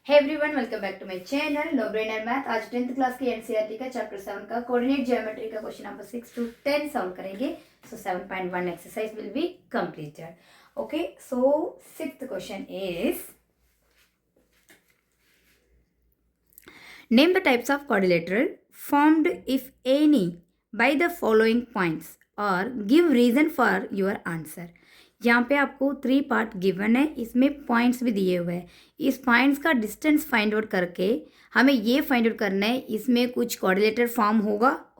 Hey everyone, welcome back to my channel no brainer math. आज 10th class की NCERT का chapter 7 का coordinate geometry का question number 6 to 10 solve करेंगे। So 7.1 exercise will be completed. Okay, so sixth question is name the types of quadrilateral formed if any by the following points और give reason for your answer। यहाँ पे आपको 3 part given है, इसमें points भी दिए हुए हैं। इस पॉइंट्स का डिस्टेंस फाइंड आउट करके हमें ये फाइंड आउट करना है इसमें कुछ क्वाड्रिलेटर फॉर्म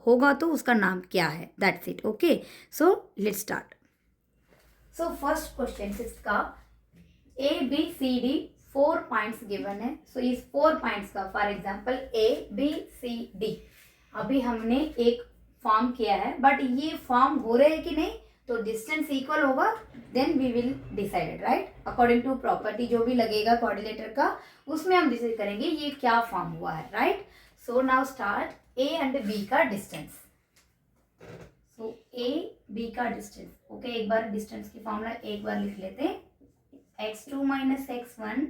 होगा तो उसका नाम क्या है। That's it. Okay, so let's start. So first question sixth का ABCD 4 पॉइंट्स गिवन है। सो इस 4 पॉइंट्स का फॉर एग्जांपल ABCD अभी हमने एक फॉर्म किया है, बट ये फॉर्म हो रहे हैं कि नहीं तो डिस्टेंस इक्वल होगा, then we will decide, right, according to property जो भी लगेगा कोऑर्डिनेटर का उसमें हम डिसाइड करेंगे ये क्या फॉर्म हुआ है, right. So now start A and B का डिस्टेंस। सो A B का डिस्टेंस, ओके, एक बार डिस्टेंस की फॉर्मूला एक बार लिख लेते हैं। x2 minus x1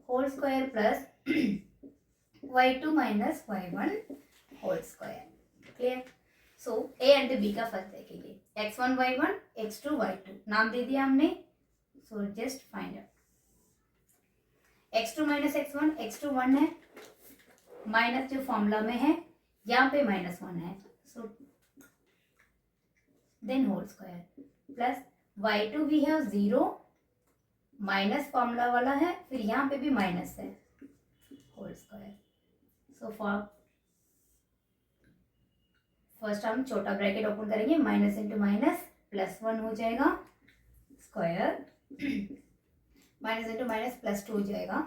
whole square plus y2 minus y1 whole square. Clear. So A and B का first देखेंगे, x1 y1 x2 y2 नाम दे दिया हमने। So just find out x2 minus x1, x2 1 है, माइनस जो फॉर्मूला में है यहाँ पे -1 है, so then whole square plus y2 भी है 0, माइनस फॉर्मूला वाला है, फिर यहाँ पे भी माइनस है, होल स्क्वायर। सो फर्स्ट हम छोटा ब्रैकेट ओपन करेंगे, माइनस इंटू माइनस +1 हो जाएगा स्क्वायर, माइनस इंटू माइनस +2 हो जाएगा,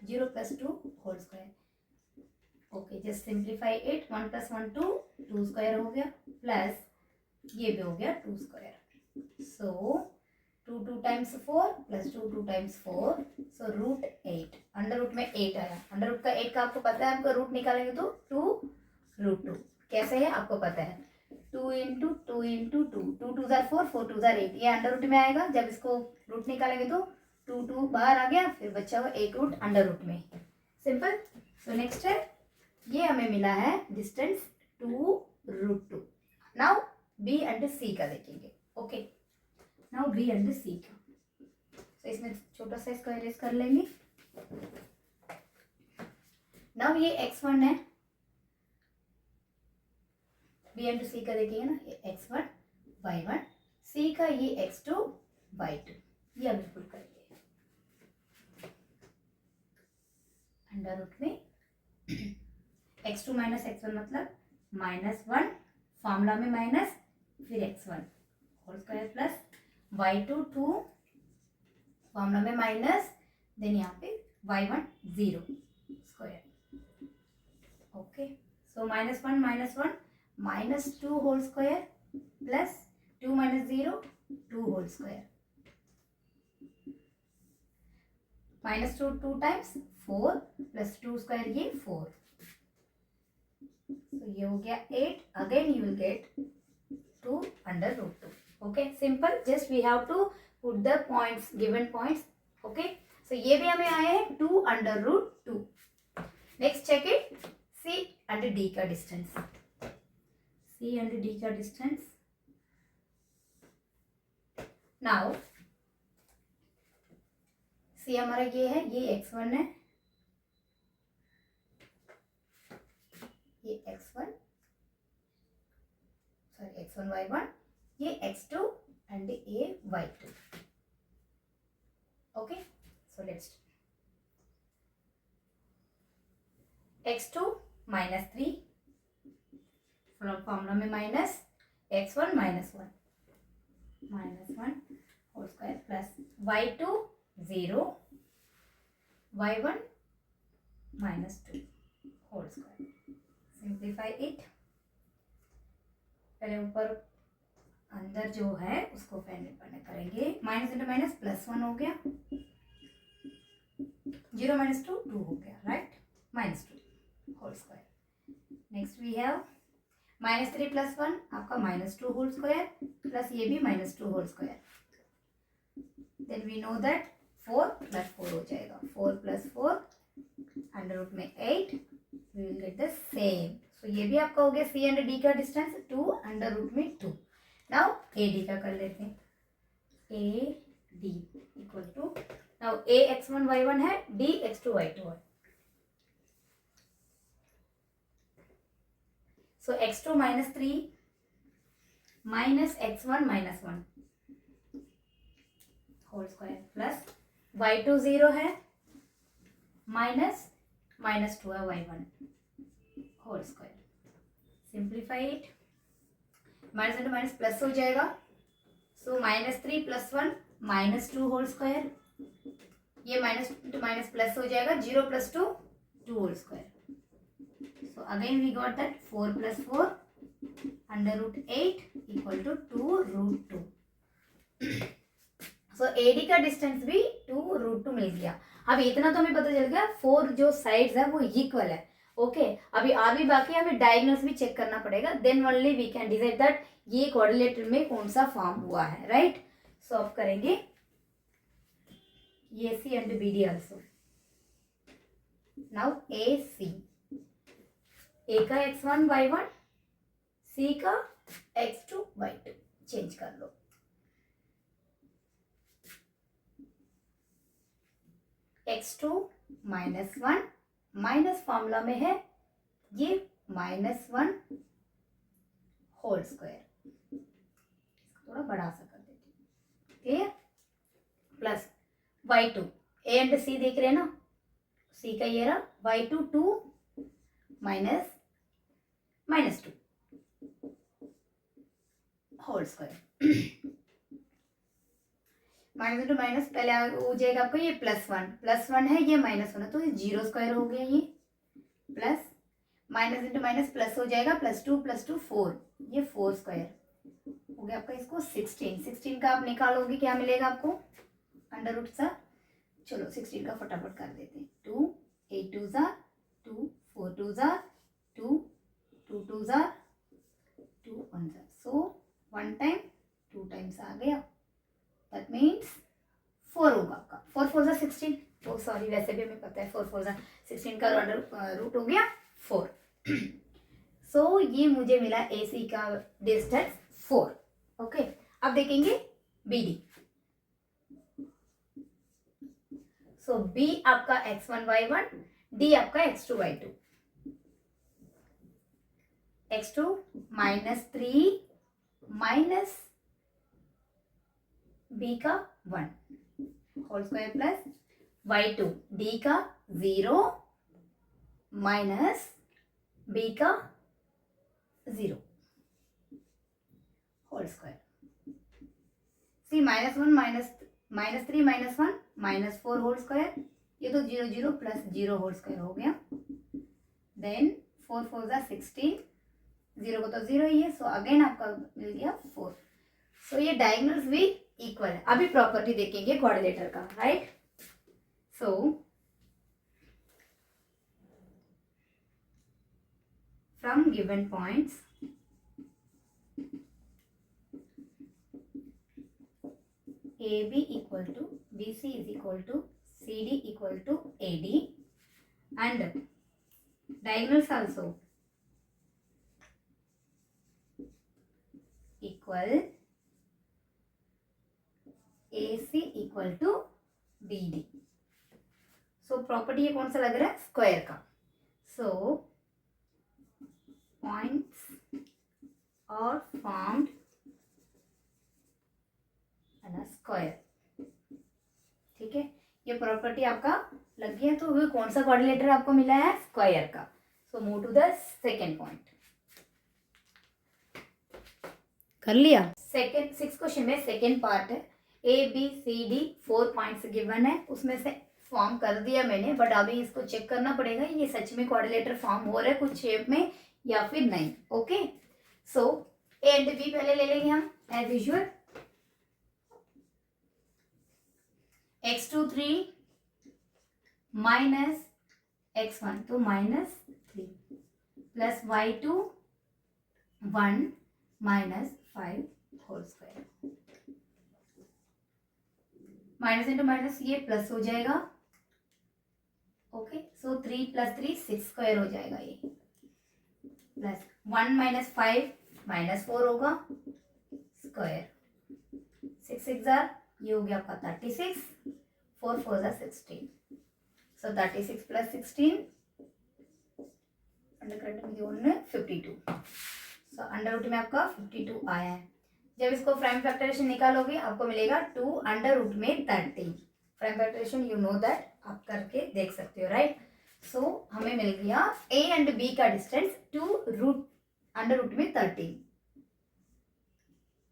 0 + 2 whole square. Okay, just simplify it, 1 + 1 2, 2 square हो गया, प्लस ये भी हो गया 2 square. So 2 times 4 + 2 times 4, so √8। Under root में 8 आया, अंडर रूट का 8 का आपको पता है, आपको रूट निकालेंगे तो 2√2 कैसे है आपको पता है, 2 × 2 × 2, 2 2 जार 4, 4 2 जार 8, ये अंडर रूट में आएगा। जब इसको रूट निकालेंगे तो 2 बाहर आ गया, फिर बचा हुआ एक रूट अंडर रूट में, सिंपल। सो नेक्स्ट है, ये हमें मिला है distance 2√2। Now B and C का देखेंगे। Okay, now B and C का, तो इसमें छोटा सा इसको अरेंज कर लेंगे। नाउ ये x1 है, B एंड C का देखेंगे ना, ये x1 y1, C का ये x2 y2, ये हम पुट करेंगे अंडर रूट में x2 माइनस x1 मतलब -1, फॉर्मूला में माइनस, फिर x1 whole square plus y2 2, formula में माइनस, देन यहाँ पे y1 0 square. Okay, so -1 -2 whole square plus 2 - 0 2 whole square, -2 2 times 4 plus 2 square ये 4, तो ये हो गया 8, again you will get 2 under root 2। Okay, simple, just we have to put the points, given points. Okay, so ये भी हमें आए हैं 2 under root 2। Next check it, C and D का डिस्टेंस। C एंड D का distance, now C हमारा ये है, ये x1 है, ये x1 y1, ये x2 एंड ये y2। Okay, so let's x2 -3, formula में minus, x1 -1 whole square plus y2 0, y1 -2 whole square. Simplify it, पहले ऊपर अंदर जो है उसको पहले करेंगे, माइनस इंटू माइनस +1 हो गया, 0 - 2 2 हो गया, right, -2 whole square. Next we have -3 + 1 आपका -2 होल स्क्वायर प्लस ये भी -2 whole square, then we know that 4 + 4 हो जाएगा, 4 + 4 अंडर रूट में 8, we will get the same. So ये भी आपका हो गया सी एंड डी का डिस्टेंस 2 अंडर रूट में 2. नाउ ए डी का कर लेते हैं. A D equal to, now A x1 y1 है, डी x2 y2 है. So x2 minus 3 minus x1 minus 1 whole square plus y2 0 है माइनस माइनस 2 है y1 whole square. Simplify it. Minus into minus plus हो जाएगा. So minus 3 plus 1 minus 2 whole square. ये minus into minus plus हो जाएगा. 0 plus 2 2 whole square. So again we got that 4 plus 4 under root 8 equal to 2 root 2. So AD का distance भी 2 root 2 मिल गया. अब इतना तो हमें पता चल गया 4 जो साइड्स है वो इक्वल है. ओके अभी आर भी बाकी है, हमें डायगोनल्स भी चेक करना पड़ेगा. Then only we can decide that ये क्वाड्रिलेटरल में कौन सा फॉर्म हुआ है. राइट. सो अब करेंगे A C and B D also. Now A C, A का x1 y1, सी का x2 y2 चेंज कर लो. x2 माइनस 1 माइनस फॉर्मूला में है ये माइनस 1 होल स्क्वायर. थोड़ा बड़ा सा कर देते हैं. Clear. Plus y2, A and C देख रहे हैं ना, सी का ये रहा y2 2 minus minus 2 whole square. Minus into minus पहले हो जाएगा आपको ये प्लस वन है, ये माइनस 1 है, तो ये 0 स्क्वायर हो गया. ये plus minus into minus plus हो जाएगा. प्लस 2 4, ये 4 स्क्वायर हो गया आपका. इसको 16 का आप निकालोगे क्या मिलेगा आपको अंडर रूट सा. चलो 16 का फटाफट कर देते हैं. 2 8 2 जार 2 4 2 जार 2 2 2 जार 2 1 जार. सो 1 टाइम 2 टाइम्स आ गया. दैट मीन्स 4 होगा आपका. 4 4 ज़ा 16. ओ सॉरी, वैसे भी हमें पता है 4 4 ज़ा 16 का अंडर रूट हो गया 4. सो ये मुझे मिला ए सी का डिस्टेंस 4. ओके अब देखेंगे बी डी. सो बी आपका x1 y1, डी आपका x2 y2. x2 minus 3 minus B का 1 whole square plus y2 D का 0 माइनस बी का 0 whole square. C minus 1 minus 3 minus 1 minus 4 whole square. ये तो 0 0 प्लस 0 होल स्क्वायर हो गया. Then 4 4 ज़ा 16, 0 को तो 0 ही है. सो अगेन आपका मिल गया 4. सो ये डायगोनल्स भी इक्वल है. अभी प्रॉपर्टी देखेंगे क्वाड्रिलेटर का. Right. So from given points A B equal to B C is equal to C D equal to A D and diagonals also equal AC equal to BD. So property ये कौन सा लग रहा है square का. So points are formed an square. ठीक है, ये प्रॉपर्टी आपका लग गया. तो वो कौन सा क्वाड्रिलेटर आपको मिला है स्क्वायर का. So move to the second point. कर लिया. सेकेंड 6 क्वेश्चन में सेकेंड पार्ट है. A B C D 4 points given है, उसमें से फॉर्म कर दिया मैंने. बट अभी इसको चेक करना पड़ेगा ये सच में क्वाड्रिलेटर फॉर्म हो रहा है कुछ शेप में या फिर नहीं. Okay so A and B पहले ले लेंगे हम as usual. x2 3 minus x1 तो minus 3 plus y2 1 minus 5 whole square. Minus into minus ये प्लस हो जाएगा. ओके, सो 3 + 3 6 स्क्वायर हो जाएगा ये, प्लस 1 - 5 -4 होगा स्क्वायर, 6 6 जार ये हो गया आपका 36, 4 4 जार 16, सो 36 + 16 अंडर में 52, सो अंडर रूट में आपका 52 आया है। जब इसको प्राइम फैक्टराइजेशन निकालोगे आपको मिलेगा 2 अंडर रूट में 30। Prime factorization you know that, आप करके देख सकते हो, राइट। सो हमें मिल गया ए एंड बी का डिस्टेंस 2 रूट अंडर रूट में 30।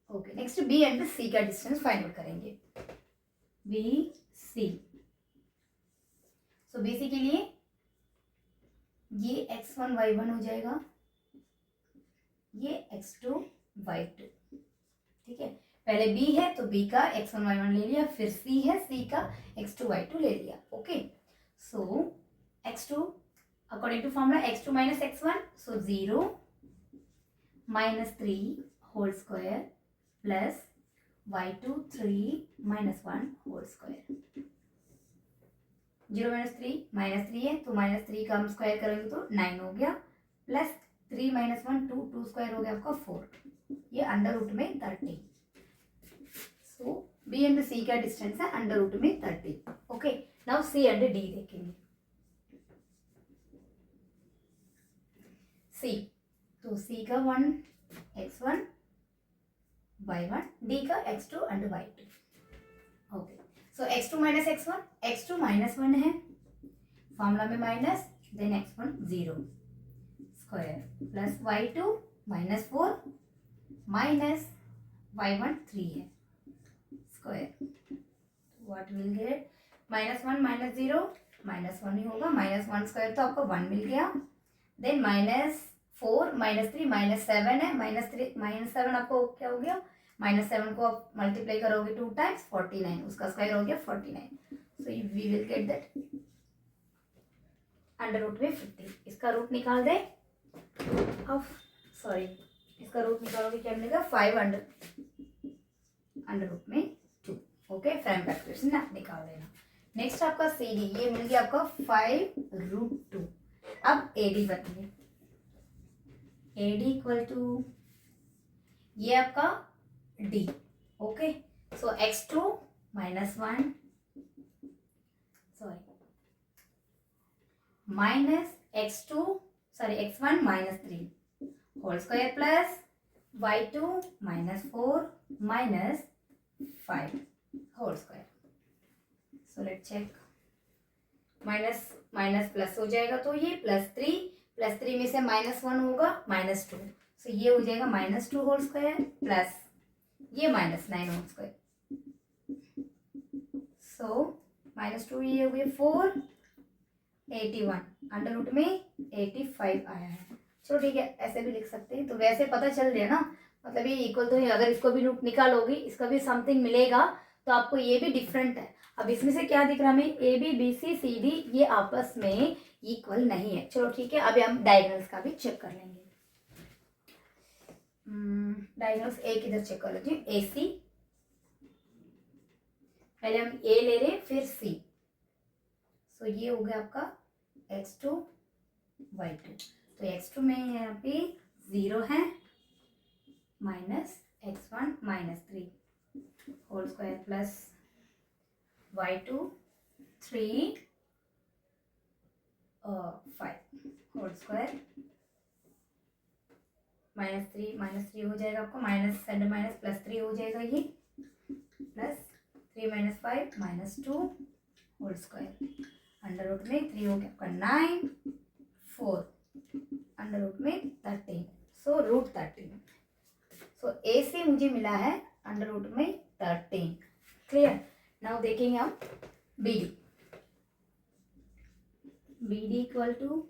ओके, नेक्स्ट बी एंड सी का डिस्टेंस फाइंड आउट करेंगे, बी सी। सो बी सी के लिए ये x1 y1 हो जाएगा, ये x2 y2, ठीक है। पहले b है तो b का x1 y1 ले लिया, फिर c है c का x2 y2 ले लिया। Okay, so x2 according to formula x2 - x1, सो 0 - 3 whole square plus y2 3 - 1 whole square. 0 - 3 -3 है तो -3 का हम स्क्वायर करेंगे तो 9 हो गया, प्लस 3 - 1 2 2 स्क्वायर हो गया आपका 4, ये अंडर रूट में 30। सो बी एंड सी का डिस्टेंस है अंडर रूट में 30। Okay, now see and D देखेंगे। सी, तो सी का 1 x1 y1, डी का x2 and y2। Okay, so x2 - x1, x2 -1 है, फॉर्मूला में minus, then x1 0 square plus y2 -4 minus y1 3 है स्क्वायर, व्हाट विल गेट -1 - 0 -1 ही होगा, -1 स्क्वायर तो आपको 1 मिल गया, देन -4 -3 -7 है, -7 आपको क्या हो गया, -7 को आप मल्टीप्लाई करोगे 2 टाइम्स 49, उसका स्क्वायर हो गया 49, so we will get that under root में 50। इसका रूट निकाल दे, अब सॉरी इसका रूट निकालोगे क्या मिलेगा 5 अंडर रूट में 2। ओके, प्राइम फैक्टराइजेशन आप निकाल देना। नेक्स्ट आपका सी डी, ये मिल गया आपका 5√2। अब ए डी बताइए, ए डी इक्वल टू ये आपका D. Okay, so x2 - 1 sorry minus x1 - 3 whole square plus y2 - 4 minus 5 whole square. So let check, minus minus plus हो जाएगा तो ये +3 में से -1 होगा -2, सो ये हो जाएगा -2 होल स्क्वायर प्लस ये -9 होल स्क्वायर, सो -2 ये हो गया 4 81 अंडर रूट में 85 आया है। चलो ठीक है, ऐसे भी लिख सकते हैं, तो वैसे पता चल रहा है ना, मतलब ये इक्वल तो है, अगर इसको भी रूट निकालोगी इसका भी समथिंग मिलेगा, तो आपको ये भी डिफरेंट है। अब इसमें से क्या दिख रहा है हमें, A B B C C D ये आपस में इक्वल नहीं है। चलो ठीक है, अभी हम डायगोनल्स का भी चेक कर लेंगे। डायगोनल्स एक इधर चेक कर लेती हूँ, ए सी, पहले हम ए ले रहे हैं फिर सी, सो ये हो गया आपका x2 y2, तो x2 में यहाँ पे 0 है minus x1 -3 whole square plus y2 3 5 whole square, -3 हो जाएगा आपको, माइनस एंड माइनस +3 हो जाएगा, ये plus 3 - 5 -2 whole square, under root में 3 हो गया आपका 9 4 अंडर रूट में 13, सो √13। सो ए से मुझे मिला है अंडर रूट में 13। क्लियर, नाउ देखेंगे हम B D. B D equal to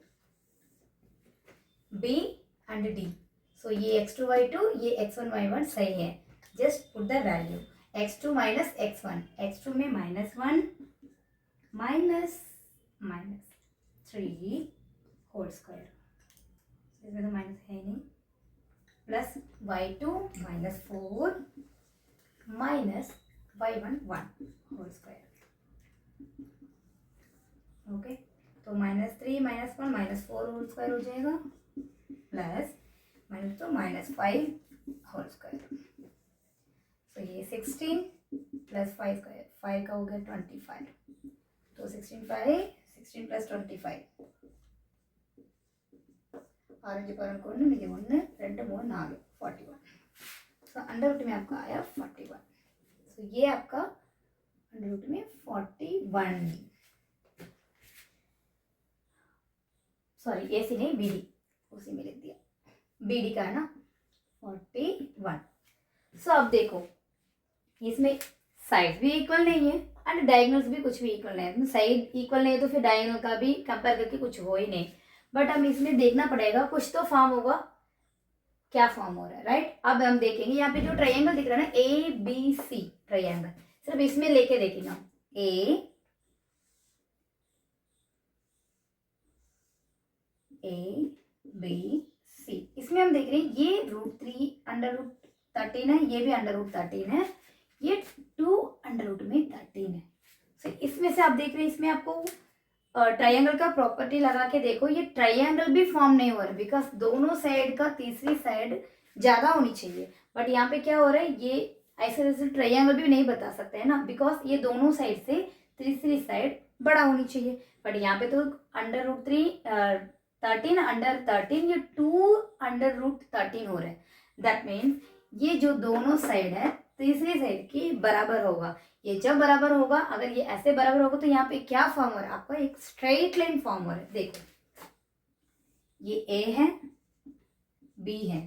B and D, so ये x2 y2 ये x1 y1 सही है, just put the value, x2 - x1, x2 में -1 -3 होल स्क्वायर, इसमें तो माइनस है ही नहीं, plus y2 -4 minus y1 1 whole square. Okay, तो -1 -4 होल स्क्वायर हो जाएगा प्लस -2 -5 होल स्क्वायर। तो ये 16 प्लस 5 स्क्वायर 5 का हो गया 25। तो 16 प्लस 25 6 11 ನಿಮಗೆ 1 2 3 4 41। सो अंडर रूट में आपका आया 41। सो ये आपका अंडर रूट में 41, सॉरी ए सी नहीं बी डी, उसी में लिख दिया, बी डी का है ना 41। सो अब देखो इसमें साइड भी इक्वल नहीं है एंड डायगोनल्स भी कुछ भी इक्वल नहीं है। साइड इक्वल नहीं है तो फिर डायगोनल का भी कंपेयर करके कुछ हो ही नहीं, बट हम इसमें देखना पड़ेगा कुछ तो फॉर्म होगा, क्या फॉर्म हो रहा है, राइट। अब हम देखेंगे यहाँ पे जो ट्रायंगल दिख रहा है ना ए बी सी ट्रायंगल, सिर्फ इसमें लेके देखेंगे हम ए बी सी, इसमें हम देख रहे हैं ये √3 अंडर रूट 13 है, ये भी अंडर रूट 13 है, ये 2 अंडर रूट में 13 है। सो इसमें से आप देख रहे हैं इसमें आपको ट्रायंगल का प्रॉपर्टी लगा के देखो, ये ट्रायंगल भी फॉर्म नहीं हो रहा है बिकॉज दोनों साइड का तीसरी साइड ज्यादा होनी चाहिए, बट यहाँ पे क्या हो रहा है ये ऐसे ट्रायंगल भी नहीं बता सकते है ना, बिकॉज ये दोनों साइड से तीसरी साइड बड़ा होनी चाहिए, बट यहाँ पे तो अंडर रूट 13 अंडर 13 ये 2 अंडर रूट 13 हो रहा है। दैट मीन्स ये जो दोनों साइड है तीसरी साइड की बराबर होगा। ये जब बराबर होगा, अगर ये ऐसे बराबर होगा तो यहाँ पे क्या फॉर्म हो रहा है आपका, एक स्ट्रेट लाइन फॉर्म हो रहा है। देखो ये ए है, बी है,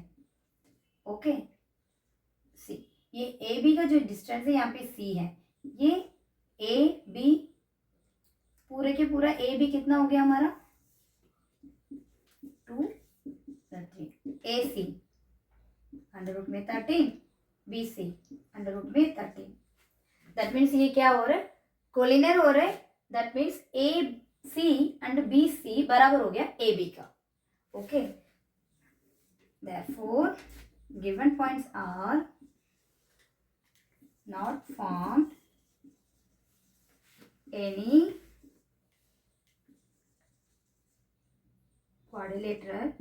ओके, सी, ये ए बी का जो डिस्टेंस है यहाँ पे सी है, ये ए बी पूरे के पूरा ए बी कितना हो गया हमारा 2 3, ए सी अंडर रूट में 13, बी सी अंडर रूट में 13। दैट मीन्स ये क्या हो रहा है कोलिनियर हो रहा है, that means A C and B C बराबर हो गया ए बी का, okay. Therefore given points are not formed any quadrilateral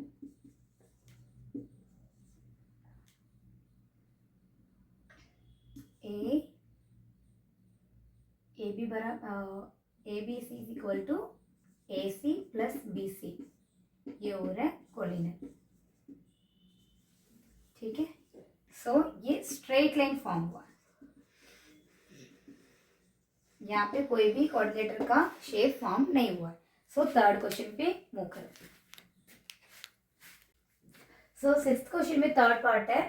AB बराबर ABC is equal to AC plus BC, ये हो रहा है कोलिनियर, ठीक है। सो ये स्ट्रेट लाइन फॉर्म हुआ, यहाँ पे कोई भी कोऑर्डिनेटर का शेप फॉर्म नहीं हुआ। सो थर्ड क्वेश्चन पे मूव करें। सो सिक्स्थ क्वेश्चन में थर्ड पार्ट है,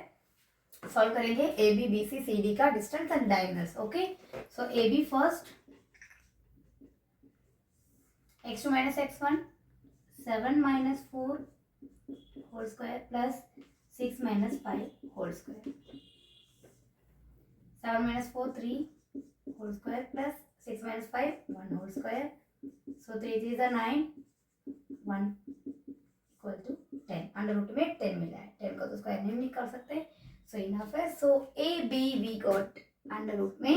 सॉल्व करेंगे A B B C C D का distance and diagonals, okay. So A B first x2 minus x1 7 minus 4 whole square plus 6 minus 5 whole square, 7 minus 4 3 whole square plus 6 minus 5 1 whole square, so 3 3 is 9 1 equal to 10, under root में 10 मिला है, 10 का तो square नहीं निकाल सकते, so enough है। So A B we got under root में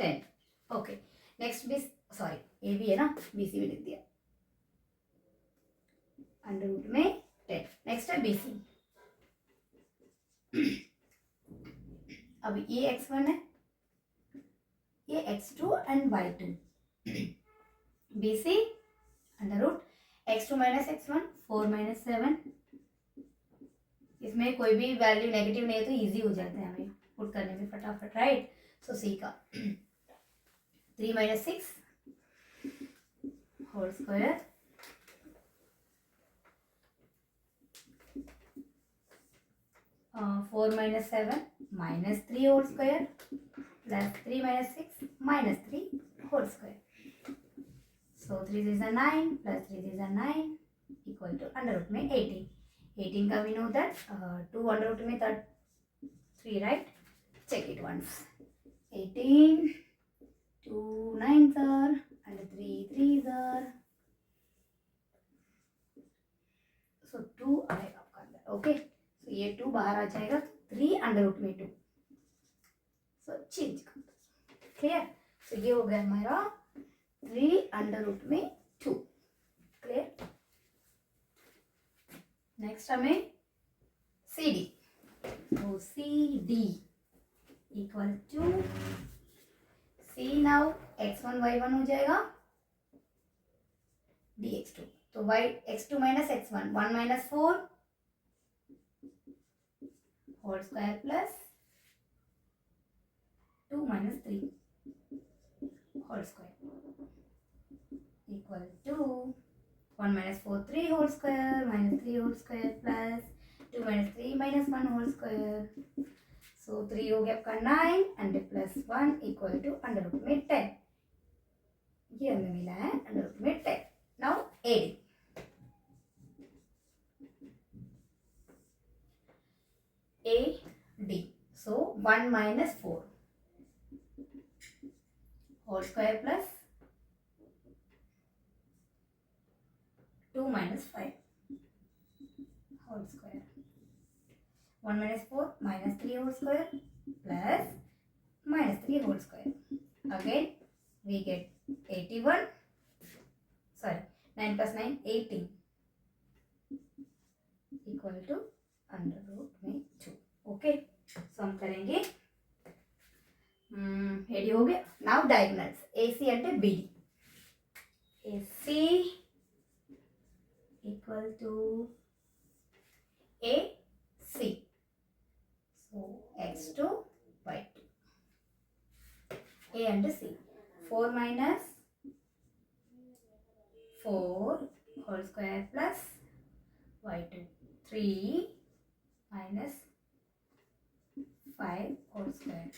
10, okay. Next B sorry A B है ना, बी सी भी लिख दिया अंडर रूट में 10। नेक्स्ट है बी सी, अब ये x1 है, ये x2 and y2, B C under root x2 minus x1 4 minus 7, इसमें कोई भी वैल्यू नेगेटिव नहीं है तो इजी हो जाता है हमें पुट करने में फटाफट, राइट। सो सी का 3 minus 6 whole square four minus 7 minus 3 whole square plus 3 minus 6 minus 3 whole square, so 3 is 9 plus 3 is 9 equal to under root में 18 का we know that 2 under root में 3, right. Check it once, 18 2 9s are and 3 3s are, so 2 आएगा आपका अंदर, okay. तो ये 2 बाहर आ जाएगा, 3 अंडर रूट में 2, सो चेंज कर दो, क्लियर। सो ये हो गया हमारा 3 अंडर रूट में 2, क्लियर। नेक्स्ट हमें सी डी, तो C D equal to C now x1 y1 हो जाएगा dx2, तो y x2 minus x1 1 minus 4 whole square plus 2 minus 3 whole square equal to 1 minus 4 3 whole square minus 3 whole square plus 2 minus 3 minus 1 whole square, so 3 हो गया आपका 9 and plus 1 equal to under root में 10, ये हमें मिला है under root में 10. Now AD, A D, so 1 minus 4 whole square plus 2 minus 5 whole square, 1 minus 4 minus 3 whole square plus minus 3 whole square. Again we get 81, sorry 9 plus 9 18 equal to under root में 2. Okay, सो हम करेंगे AD हो गया. Now diagonals AC అంటే BD, AC equal to AC, so x2 y2, A and C, 4 minus 4 whole square plus y2, 3 minus 5 whole square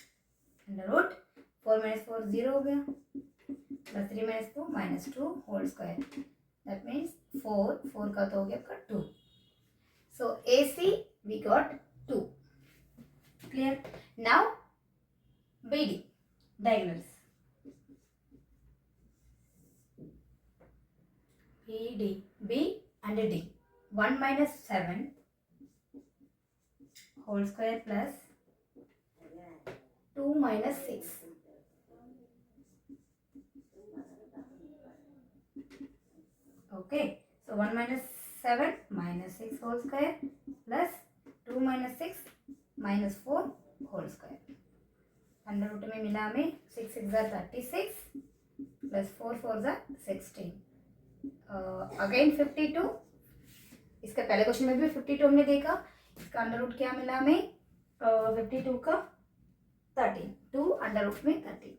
under root 4 minus 4 0 हो गया plus 3 minus 4 minus 2 whole square, that means 4 का तो हो गया आपका 2, so AC we got 2. Clear? Now BD diagonals, BD B and D, 1 minus 7 whole square plus 2 minus 6, okay, so 1 minus 7 minus 6 whole square plus 2 minus 6 minus 4 whole square, under root में मिला हमें 6 6 जा 36 plus 4 4 जा 16, again 52. इसके पहले question में भी 52 हमने देखा, इसका अंडर रूट क्या मिला हमें 52 का 13, 2 अंडर रूट में 13,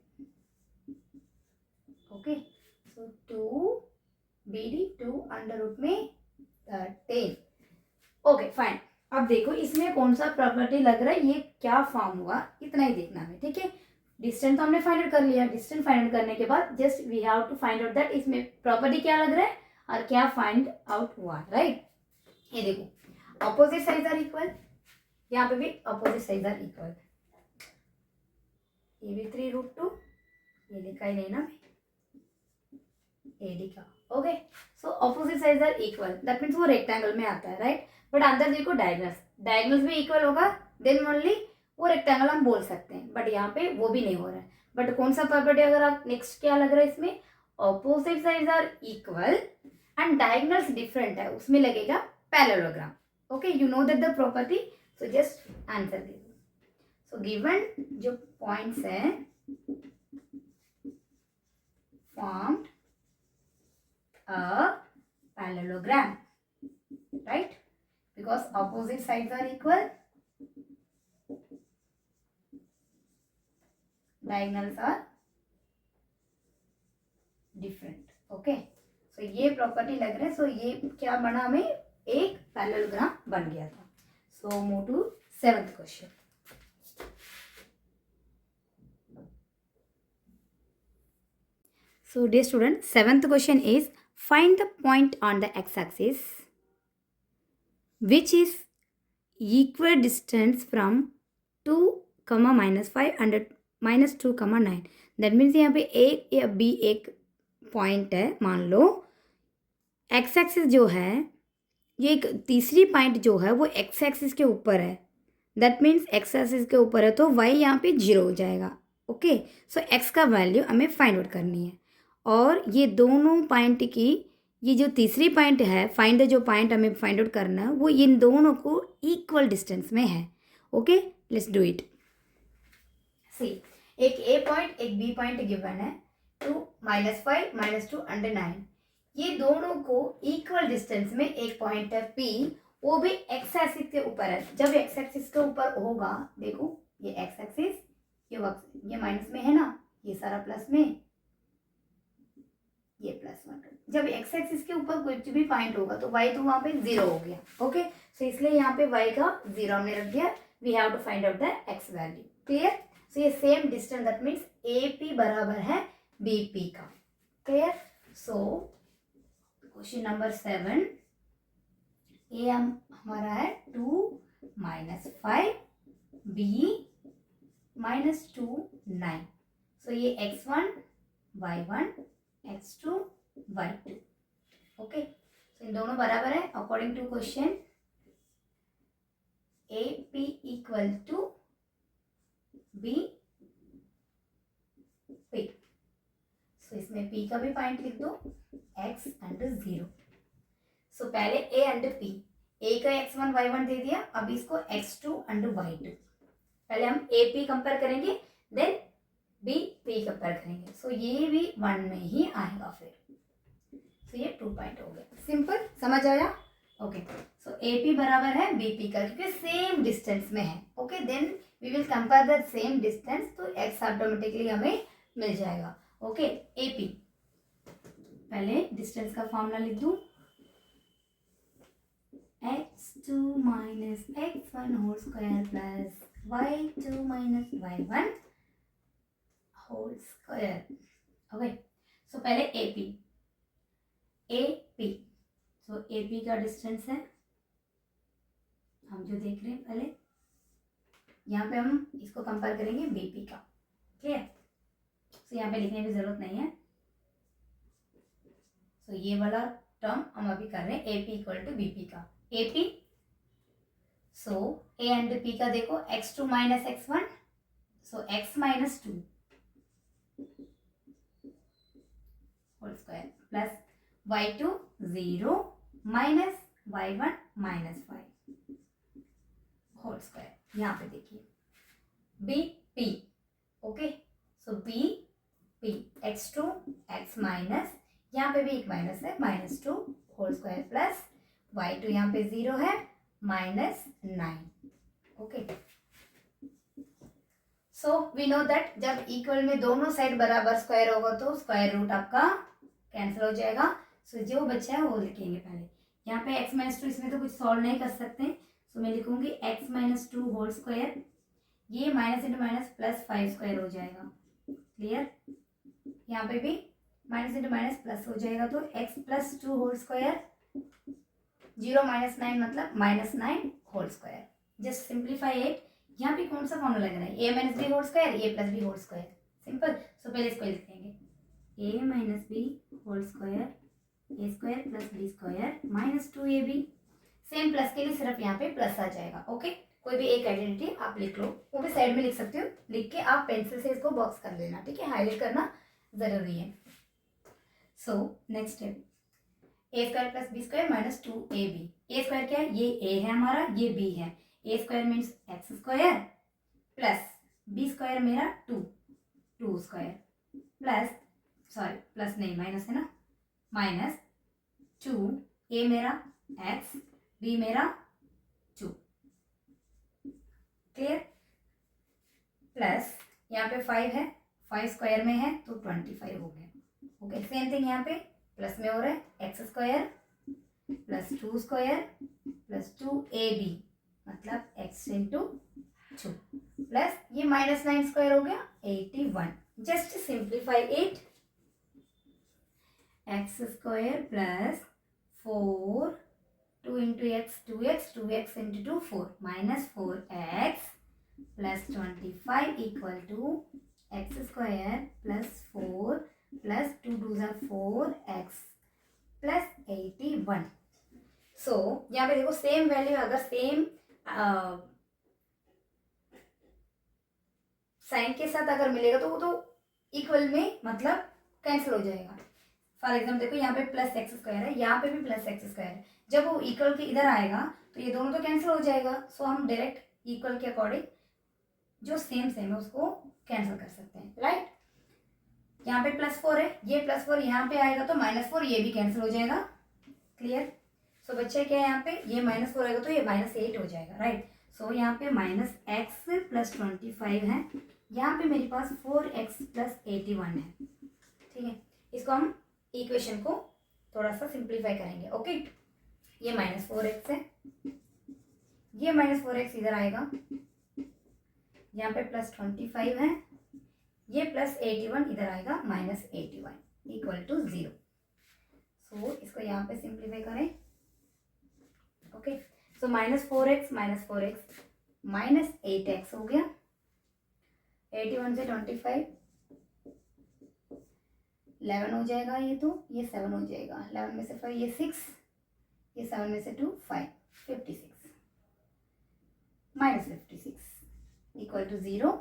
ओके, सो 2 BD 2 अंडर रूट में 13. Okay fine. अब देखो इसमें कौन सा प्रॉपर्टी लग रहा है, ये क्या फॉर्म हुआ, इतना ही देखना है. ठीक है, डिस्टेंस तो हमने फाइंड आउट कर लिया. डिस्टेंस फाइंड आउट करने के बाद just we have to find out that इसमें प्रॉपर्टी क्या लग रहा है और क्या फाइंड आउट हुआ. राइट, ये देखो अपोजिट साइड आर इक्वल, यहाँ पे भी अपोजिट साइड आर इक्वल, ये भी 3√2, ये लिखा ही नहीं ना एडी का. Okay, so opposite sides are equal, that means वो रेक्टेंगल में आता है. राइट, बट अंदर देखो डायगोनल्स, डायगोनल्स भी इक्वल होगा देन ओनली वो रेक्टेंगल हम बोल सकते हैं, बट यहाँ पे वो भी नहीं हो रहा है. बट कौन सा प्रॉपर्टी अगर आप नेक्स्ट क्या लग रहा है इसमें, opposite sides are equal and diagonals different है, उसमें लगेगा parallelogram. Okay, you know that the property, so just answer दीजिए. सो गिवन जो पॉइंट्स है formed a parallelogram, right, because opposite sides are equal, diagonals are different. okay, so ये property लग रहा है. so ये क्या बना, हमें एक पैरेललोग्राम बन गया था. so move to 7th question. so dear student, 7th question is find the point on the x-axis which is equidistant from 2, -5 and -2, -9. That means यहाँ पे एक या बी एक पॉइंट है. मान लो एक्स एक्सिस जो है, ये एक तीसरी पॉइंट जो है वो एक्स एक्सिस के ऊपर है. दैट मीन्स एक्स एक्सिस के ऊपर है तो वाई यहाँ पे 0 हो जाएगा. ओके, सो एक्स का वैल्यू हमें फाइंड आउट करनी है और ये दोनों पॉइंट की ये जो तीसरी पॉइंट है, फाइंड द, जो पॉइंट हमें फाइंड आउट करना है वो इन दोनों को इक्वल डिस्टेंस में है. Okay, let's do it. See, एक ए पॉइंट एक बी पॉइंट गिवन है, 2 -5 -2 अंडर 9. ये दोनों को इक्वल डिस्टेंस में एक पॉइंट है पी, वो भी एक्स एक्सिस के ऊपर है. जब एक्स एक्सिस के ऊपर होगा, देखो ये एक्स एक्सिस, ये माइनस में है ना, ये सारा प्लस में, ये +1. जब एक्स एक्सिस के ऊपर कुछ भी पॉइंट होगा तो y तो वहां पे 0 हो गया. ओके, सो इसलिए यहाँ पे y का 0 हमने रख दिया. We have to find out the x value. Clear? So ये same distance, that means AP बराबर है BP का. Clear? So question number 7, A हमारा है 2 -5, B -2 9. सो ये x1 y1 x2 y2. Okay, तो इन दोनों बराबर है. According to question, AP equal to BP. So इसमें P का भी पॉइंट लिख दो, x एंड 0. सो पहले A एंड P, A का x1 y1 दे दिया, अब इसको x2 एंड y2. पहले हम AP कंपेयर करेंगे, देन BP कंपेयर करेंगे. सो ये भी 1 में ही आएगा फिर. सो ये 2 पॉइंट हो गया. सिंपल, समझ आया? ओके, सो AP बराबर है BP का, क्योंकि सेम डिस्टेंस में है. Okay, then we will compare the same distance, तो x ऑटोमेटिकली हमें मिल जाएगा. ओके, AP, पहले डिस्टेंस का फॉर्मूला लिख दूं, x2 minus x1 whole square plus y2 minus y1 whole square. Okay, so पहले AP, सो AP का डिस्टेंस है, हम जो देख रहे हैं पहले, यहाँ पे हम इसको कंपेयर करेंगे BP का. क्लियर? सो यहाँ पे लिखने की जरूरत नहीं है. सो ये वाला टर्म हम अभी कर रहे हैं AP इक्वल टू BP का. AP, so A and P का देखो, x2 minus x1, so x minus 2 whole square plus y2 0 minus y1 minus 5 whole square. यहाँ पे देखिए BP. ओके, so BP x2 x minus, यहाँ पे भी एक माइनस है, -2 होल स्क्वायर प्लस y2 यहाँ पे 0 है, -9. Okay, so we know that जब इक्वल में दोनों साइड बराबर स्क्वायर होगा तो स्क्वायर रूट आपका कैंसिल हो जाएगा. सो जो बचा है वो लिखेंगे पहले. यहाँ पे x -2, इसमें तो कुछ सॉल्व नहीं कर सकते, सो मैं लिखूंगी x -2 होल स्क्वायर. ये माइनस इंटू माइनस +5 स्क्वायर हो जाएगा. क्लियर? यहाँ पे भी माइनस इंटू माइनस प्लस हो जाएगा, तो x +2 होल स्क्वायर, 0 -9 मतलब -9 whole square. Just simplify it. यहाँ पे कौन सा फॉर्मूला लग रहा है, a - b whole square, a + b whole square. Simple. So पहले इसको लिख देंगे, a - b whole square, a square plus b square -2ab. Same plus के लिए सिर्फ यहाँ पे प्लस आ जाएगा. ओके, कोई भी एक आइडेंटिटी आप लिख लो, वो भी साइड में लिख सकते हो, लिख के आप पेंसिल से इसको बॉक्स कर लेना. ठीक है, हाईलाइट करना जरूरी है. So next step, a square plus b square -2ab. a square क्या है, ये a है हमारा, ये b है. a square means x square plus b square मेरा 2 स्क्वायर प्लस, सॉरी प्लस नहीं माइनस है ना, -2, a मेरा x, b मेरा 2. क्लियर? प्लस यहाँ पे 5 है, 5 स्क्वायर में है तो 25 हो गया. ओके, सेम थिंग यहाँ पे प्लस में हो रहा है, x square plus 2 square plus 2ab मतलब x इंटू 2 प्लस ये -9 स्क्वायर हो गया 81. Just simplify it. X square plus 4, 2 into x 2x, 2x into 2 4, -4x plus 25 equal to x square plus 4 plus 2 2 4x plus 81. So यहाँ पे देखो same value, अगर same sign के साथ अगर मिलेगा तो वो तो इक्वल में मतलब कैंसिल हो जाएगा. फॉर एग्जाम्पल देखो यहाँ पे प्लस एक्स स्क्वायर है, यहाँ पे भी प्लस एक्स स्क्वायर है। जब वो इक्वल के इधर आएगा तो ये दोनों तो कैंसिल हो जाएगा। सो हम डायरेक्ट इक्वल के अकॉर्डिंग जो सेम सेम है उसको कैंसिल कर सकते हैं, राइट। यहाँ पे +4 है, ये +4 यहाँ पे आएगा तो -4, ये भी कैंसिल हो जाएगा। क्लियर। सो बच्चे क्या है यहाँ पे, ये -4 आएगा तो ये -8 हो जाएगा, राइट। सो यहाँ पे -x + 25 है, यहाँ पे मेरे पास 4x + 81 है। ठीक है, इसको हम इक्वेशन को थोड़ा सा सिंप्लीफाई करेंगे। ओके, ये -4x है, ये -4x इधर आएगा, यहाँ पे +25 है, ये +81 इधर आएगा, -81 = 0। सो इसको यहाँ पे सिंप्लीफाई करें। ओके, सो -4x -8x हो गया, 81 से 25 11 हो जाएगा, ये तो ये 7 हो जाएगा, 11 में से 5 ये 6, ये 7 में से 2 5, 56 -56 = 0।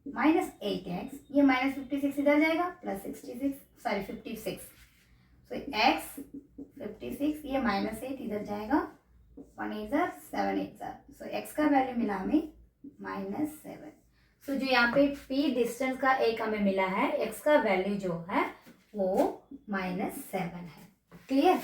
-8x, ये -56 इधर जाएगा, +66 सॉरी 56। सो x 56, ये -8 इधर जाएगा, 1 8 7 8। सो x का वैल्यू मिला हमें -7। सो जो यहाँ पे p डिस्टेंस का एक हमें मिला है, x का वैल्यू जो है वो -7 है। क्लियर,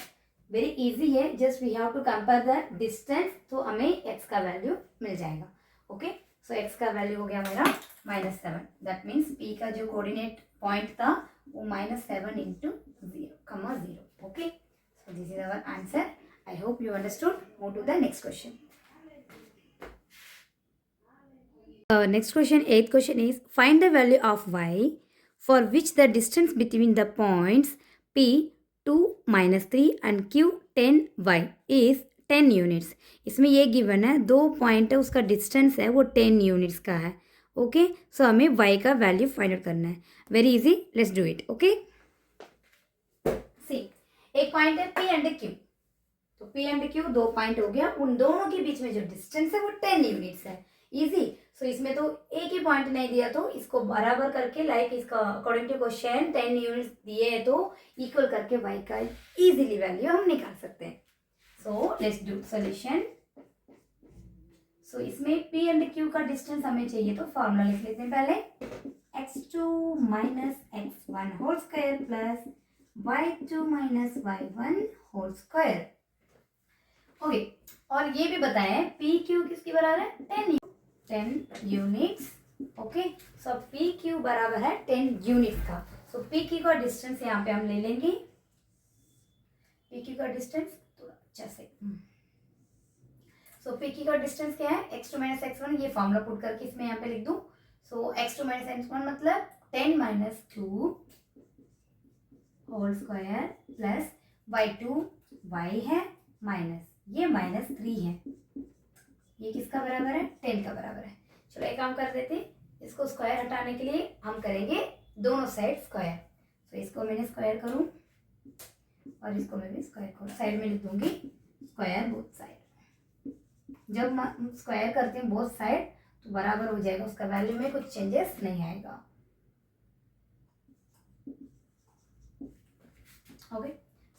वेरी इजी है, just we have to compare the distance, तो हमें x का वैल्यू मिल जाएगा। ओके, सो x का वैल्यू हो गया मेरा -7। दैट मीन्स p का जो कोऑर्डिनेट पॉइंट था वो -7 × 0, 0। Okay, so this is our answer. I hope you understood. Move to the next question. Next question, 8th question is find the value of y for which the distance between the points P 2 -3 and Q 10y is 10 units. इसमें ये given है, 2 point है, उसका distance है वो 10 units का है। Okay, सो हमें y का वैल्यू फाइंड आउट करना है। Very easy, let's do it. Okay, see एक पॉइंट है P एंड Q, तो P एंड Q 2 पॉइंट हो गया, उन दोनों के बीच में जो डिस्टेंस है वो 10 यूनिट्स है। इजी। सो इसमें तो एक ही पॉइंट नहीं दिया, तो इसको बराबर करके लाइक इसका अकॉर्डिंग टू क्वेश्चन 10 यूनिट्स दिए है तो इक्वल करके y का इजीली वैल्यू हम निकाल सकते हैं। So let's do solution. So इसमें p एंड q का डिस्टेंस हमें चाहिए, तो फॉर्मूला लिख लेते हैं पहले, x2 - x1 whole square plus y2 - y1 whole square. Okay, और ये भी बताएं p q किसकी बराबर है, 10 units. Okay, so P Q बराबर है 10 यूनिट का। सो पी क्यू का डिस्टेंस यहाँ पे हम ले लेंगे, पी क्यू का डिस्टेंस थोड़ा अच्छा से। सो पी क्यू का डिस्टेंस क्या है, x2 - x1, ये फॉर्मूला पुट करके इसमें यहाँ पे लिख दूं। सो x2 - x1 मतलब 10 - 2 whole square plus y2 y है माइनस ये -3 है, ये किसका बराबर है, 10 का बराबर है। चलो एक काम कर देते हैं, इसको स्क्वायर हटाने के लिए हम करेंगे दोनों साइड स्क्वायर। तो इसको मैंने स्क्वायर करूं और इसको मैं भी स्क्वायर करूं, साइड में लिख दूंगी स्क्वायर बोथ साइड। जब हम स्क्वायर करते हैं बोथ साइड तो बराबर हो जाएगा, उसका वैल्यू में कुछ चेंजेस नहीं आएगा। ओके,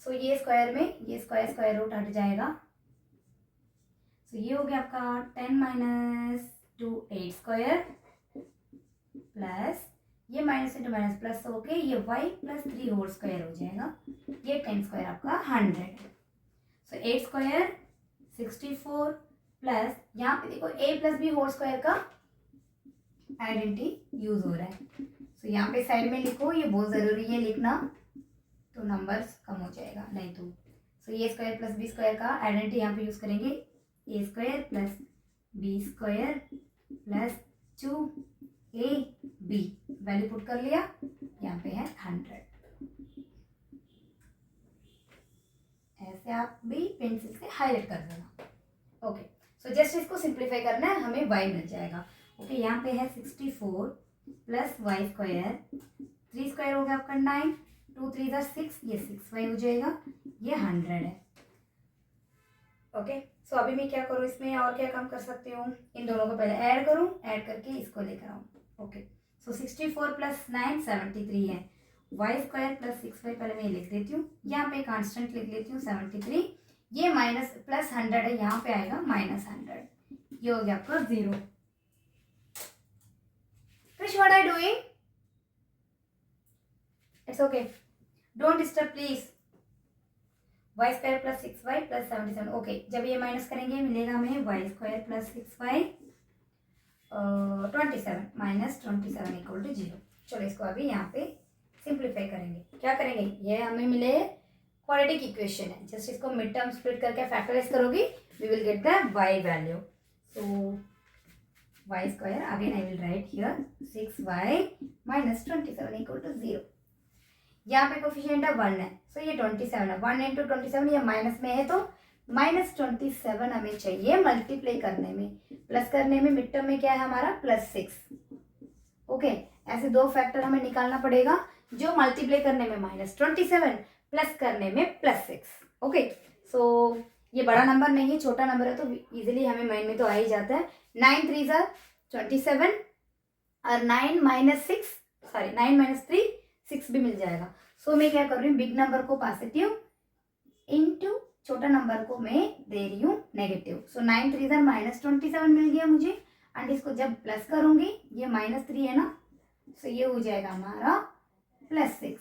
सो ये स्क्वायर में ये स्क्वायर रूट हट जाएगा। तो ये हो गया आपका 10 - 2 8 स्क्वायर प्लस ये माइनस इंटू माइनस प्लस होके ये y + 3 होल स्क्वायर हो जाएगा, ये 10 स्क्वायर आपका 100। सो 8 स्क्वायर 64 प्लस यहाँ पे देखो a + b होल स्क्वायर का आइडेंटिटी यूज हो रहा है। सो यहाँ पे साइड में लिखो, ये बहुत जरूरी है लिखना, तो नंबर्स कम हो जाएगा नहीं तो। सो ये स्क्वायर प्लस बी स्क्वायर का आइडेंटिटी यहाँ पे यूज करेंगे, a square plus b square plus 2ab value put कर लिया, यहाँ पे है 100। ऐसे आप भी पेंसिल से हाईलाइट कर देना। ओके, सो जस्ट इसको सिंप्लीफाई करना है, हमें y मिल जाएगा। ओके, यहाँ पे है 64 प्लस y स्क्वायर, 3 स्क्वायर हो गया आपका 9, 2 3 6, ये 6y हो जाएगा, ये 100 है। ओके, सो अभी मैं क्या करूँ, इसमें और क्या काम कर सकती हूँ, इन दोनों को पहले ऐड करूँ, ऐड करके इसको लेकर आऊँ। ओके, सो 64 + 9 73 है, वाई स्क्वायर प्लस 6y पहले मैं लिख देती हूँ, यहाँ पे कांस्टेंट लिख लेती हूँ 73, ये माइनस प्लस 100 है, यहाँ पे आएगा माइनस 100, ये हो गया आपका 0। Krish, what are you doing? It's okay. Don't disturb please. Y square plus 6y plus 77, okay. जब ये माइनस करेंगे मिलेगा हमें y square plus 6y 27 minus 27 equal to 0। चलो इसको अभी यहाँ पे सिंप्लीफाई करेंगे। क्या करेंगे, ये हमें मिले क्वाड्रेटिक इक्वेशन है, जस्ट इसको मिड टर्म स्प्लिट करके फैक्टराइज करोगी, we will get the y value. So Y square, again I will write here 6y minus 27 equal to 0। यहाँ पे कोफिशिएंट है 1 है, सो ये 27 है, 1 इंटू 27 ये माइनस में है, तो माइनस 27 हमें चाहिए मल्टीप्लाई करने में, प्लस करने में मिड टर्म में क्या है हमारा प्लस 6। ओके, ऐसे दो फैक्टर हमें निकालना पड़ेगा, जो मल्टीप्लाई करने में माइनस 27 प्लस करने में प्लस 6। ओके, सो ये बड़ा नंबर नहीं है, छोटा नंबर है, तो इजीली हमें माइंड में तो आ ही जाता है। 9 3 27 और 9 माइनस 3 6 भी मिल जाएगा। सो मैं क्या कर रही हूँ, बिग नंबर को पॉजिटिव इनटू छोटा नंबर को मैं दे रही हूँ नेगेटिव। सो 9 3 माइनस 27 मिल गया मुझे, एंड इसको जब प्लस करूंगी, ये माइनस 3 है ना, सो ये हो जाएगा हमारा प्लस 6।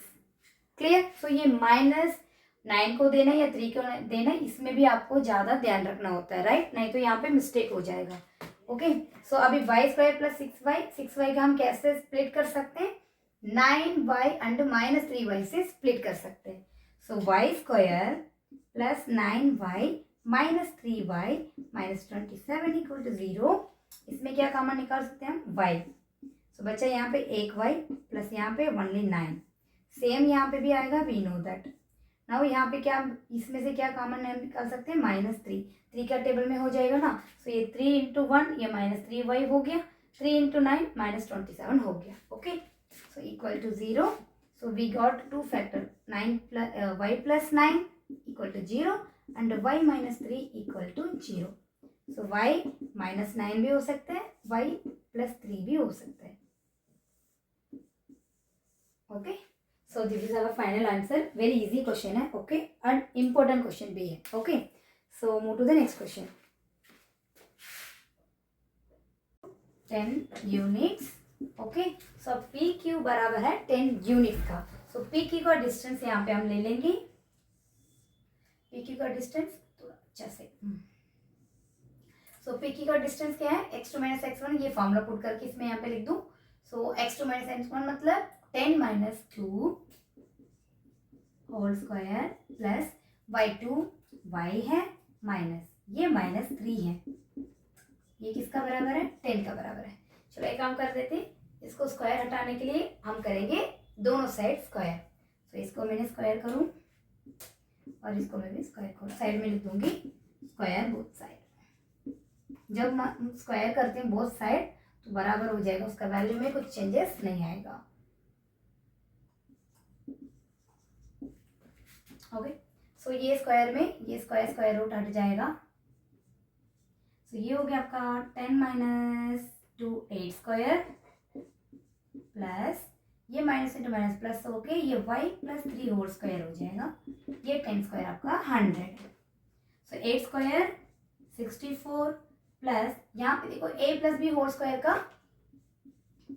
क्लियर। सो ये माइनस 9 को देना या 3 को देना, इसमें भी आपको ज़्यादा ध्यान रखना होता है, राइट, नहीं तो यहाँ पे मिस्टेक हो जाएगा। ओके, सो अभी वाई स्क्वायर प्लस 6y का हम कैसे स्प्लिट कर सकते हैं, 9y एंड माइनस 3y से स्प्लिट कर सकते हैं। So Y square plus 9y minus 3y minus 27 equal to 0। इसमें क्या कॉमन निकाल सकते हैं हम, y। सो बच्चा यहाँ पे एक y प्लस यहाँ पे ओनली 9, सेम यहाँ पे भी आएगा, वी नो दैट। नाउ यहाँ पे क्या, इसमें से क्या कॉमन निकाल सकते हैं, माइनस 3 का टेबल में हो जाएगा ना। सो ये 3 इंटू 1 ये माइनस 3y हो गया, 3 इंटू 9 माइनस 27 हो गया। Okay, so equal to 0। So we got two factor, 9 plus y plus 9 equal to 0 and y minus 3 equal to 0। So y minus 9 भी हो सकता है, y प्लस 3 भी हो सकता है। Okay, so this is our final answer. Very easy question है, okay, and important question भी है। Okay, so move to the next question. 10 units. Okay, so P Q बराबर है 10 यूनिट का। सो पी क्यू का डिस्टेंस यहाँ पे हम ले लेंगे, पी क्यू का डिस्टेंस थोड़ा अच्छा से। सो पी क्यू का डिस्टेंस क्या है, x2 माइनस x1, ये फॉर्मूला पुट करके इसमें यहाँ पे लिख दूँ। सो x2 माइनस x1 मतलब 10 minus 2 whole square plus y2 y है माइनस ये माइनस 3 है, ये किसका बराबर है, 10 का बराबर है। चलो एक काम कर देते हैं, इसको स्क्वायर हटाने के लिए हम करेंगे दोनों साइड स्क्वायर। तो इसको मैंने स्क्वायर करूं और इसको मैं भी स्क्वायर करूं, साइड में लिख दूंगी स्क्वायर बोथ साइड। जब हम स्क्वायर करते हैं बोथ साइड तो बराबर हो जाएगा, उसका वैल्यू में कुछ चेंजेस नहीं आएगा। ओके, सो ये स्क्वायर में ये स्क्वायर रूट हट जाएगा। सो ये हो गया आपका 10 माइनस 2 8 स्क्वायर प्लस ये माइनस इंटू माइनस प्लस होके ये y प्लस 3 होल स्क्वायर हो जाएगा, ये 10 स्क्वायर आपका 100। सो 8 स्क्वायर 64 प्लस यहाँ पे देखो a plus b whole square का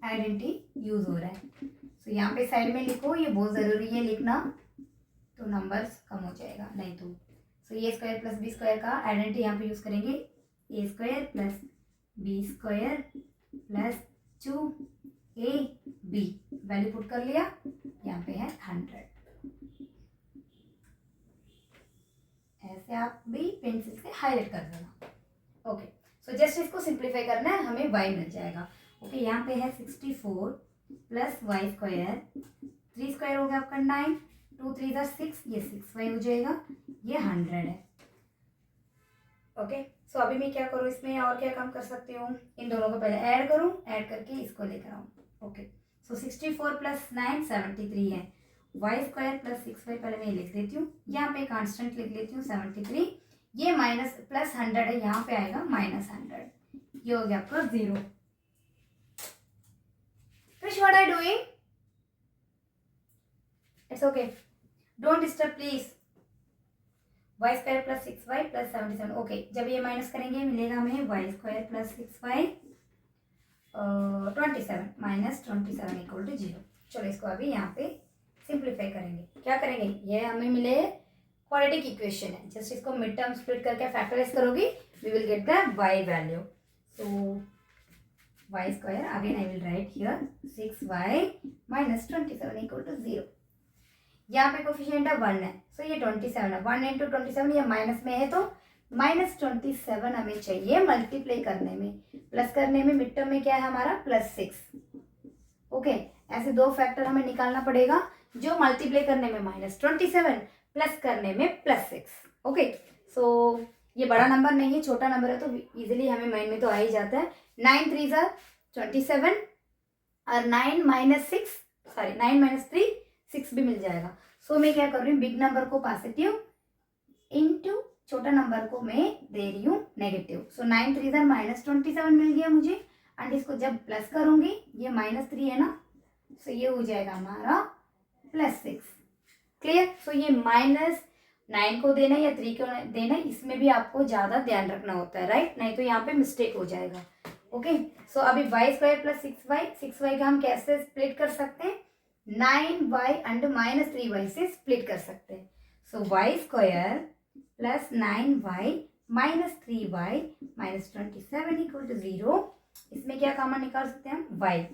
आइडेंटिटी यूज हो रहा है। सो यहाँ पे साइड में लिखो, ये बहुत ज़रूरी है लिखना, तो नंबर्स कम हो जाएगा नहीं तो। सो ये स्क्वायर प्लस बी स्क्वायर का आइडेंटिटी यहाँ पे यूज करेंगे, A square plus B square plus 2ab, value put कर लिया, यहाँ पे है 100। ऐसे आप भी पेंसिल से हाईलाइट कर देना। ओके, सो जस्ट इसको सिंप्लीफाई करना है, हमें y मिल जाएगा। ओके, यहाँ पे है 64 प्लस वाई स्क्वायर, 3 स्क्वायर हो गया आपका 9, 2 3 6, ये 6y हो जाएगा, ये 100 है। ओके, सो अभी मैं क्या करूँ, इसमें और क्या काम कर सकती हूँ, इन दोनों को पहले ऐड करूँ, ऐड करके इसको लेकर आऊँ। ओके, सो 64 प्लस 9 73 है, वाई स्क्वायर प्लस 6y पहले मैं लिख देती हूँ, यहाँ पे कांस्टेंट लिख लेती हूँ 73, ये माइनस प्लस 100 है, यहाँ पे आएगा माइनस 100, ये हो गया आपका 0। Krish, what are you doing? It's okay, don't disturb please. Y square plus 6y plus 77, okay. जब ये माइनस करेंगे मिलेगा हमें y square plus 6y 27 minus 27 equal to 0। चलो इसको अभी यहाँ पे सिंप्लीफाई करेंगे। क्या करेंगे, ये हमें मिले क्वाड्रेटिक इक्वेशन है, जस्ट इसको मिड टर्म स्प्लिट करके फैक्टराइज करोगी, we will get the y value. So y square, again I will write here 6y minus 27 equal to 0। यहाँ पे कोफिशिएंट है 1 है, सो ये 27 है। 1 इंटू 27 ये माइनस में है, तो माइनस 27 हमें चाहिए मल्टीप्लाई करने में। प्लस करने में मिड टर्म में क्या है हमारा +6। ओके, ऐसे दो फैक्टर हमें निकालना पड़ेगा, जो मल्टीप्लाई करने में -27 प्लस करने में +6। ओके, सो ये बड़ा नंबर नहीं है, छोटा नंबर है, तो इजीली हमें माइंड में तो आ ही जाता है। 9 3 27 और 9 माइनस 3 6 भी मिल जाएगा। सो मैं क्या कर रही हूँ, बिग नंबर को पॉजिटिव इंटू छोटा नंबर को मैं दे रही हूँ नेगेटिव। सो 9 3 -27 मिल गया मुझे, एंड इसको जब प्लस करूंगी, ये -3 है ना, सो ये हो जाएगा हमारा +6। क्लियर। सो ये -9 को देना या 3 को देना, इसमें भी आपको ज्यादा ध्यान रखना होता है, राइट, नहीं तो यहाँ पे मिस्टेक हो जाएगा। ओके, सो अभी वाई स्क्वायर प्लस 6y का हम कैसे स्प्लिट कर सकते हैं, 9y एंड -3y से स्प्लिट कर सकते हैं। So Y square plus 9y minus 3y minus 27 equal to 0। इसमें क्या कॉमन निकाल सकते हैं हम, y।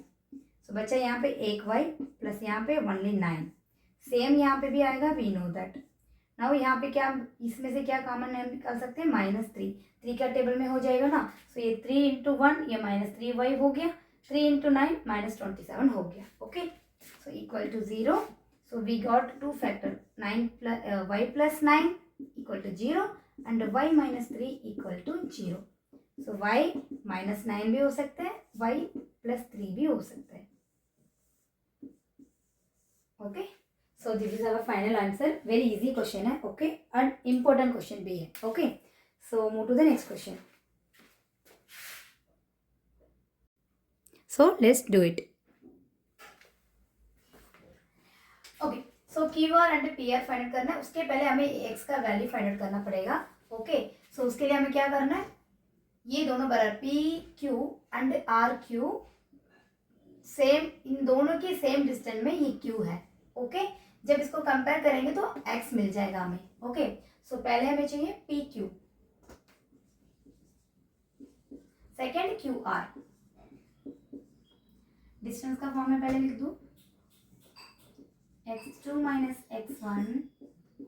सो बच्चा यहाँ पे एक y प्लस यहाँ पे ओनली 9, सेम यहाँ पे भी आएगा, वी नो दैट। नाउ यहाँ पे क्या, इसमें से क्या कॉमन निकाल सकते हैं, -3। 3 का टेबल में हो जाएगा ना, सो ये 3 इंटू 1 ये -3y हो गया, 3 इंटू 9 -27 हो गया। Okay, so equal to 0। So we got two factor, y plus 9 equal to 0 and y -3 equal to 0। So y -9 भी हो सकते हैं, y +3 भी हो सकते हैं। Okay, so this is our final answer. Very easy question है, ओके, एंड इम्पोर्टेंट क्वेश्चन भी है। Okay, so move to the next question. So let's do it. Okay, so Q R and P R find out करना है, उसके पहले हमें x का value find out करना पड़ेगा। ओके, सो उसके लिए हमें क्या करना है, ये दोनों बराबर P Q and R Q same, इन दोनों के सेम डिस्टेंस में ये क्यू है। ओके, जब इसको कंपेयर करेंगे तो एक्स मिल जाएगा हमें। ओके, सो पहले हमें चाहिए P Q, second Q R. Distance का फॉर्म में पहले लिख दूं, x2 minus x1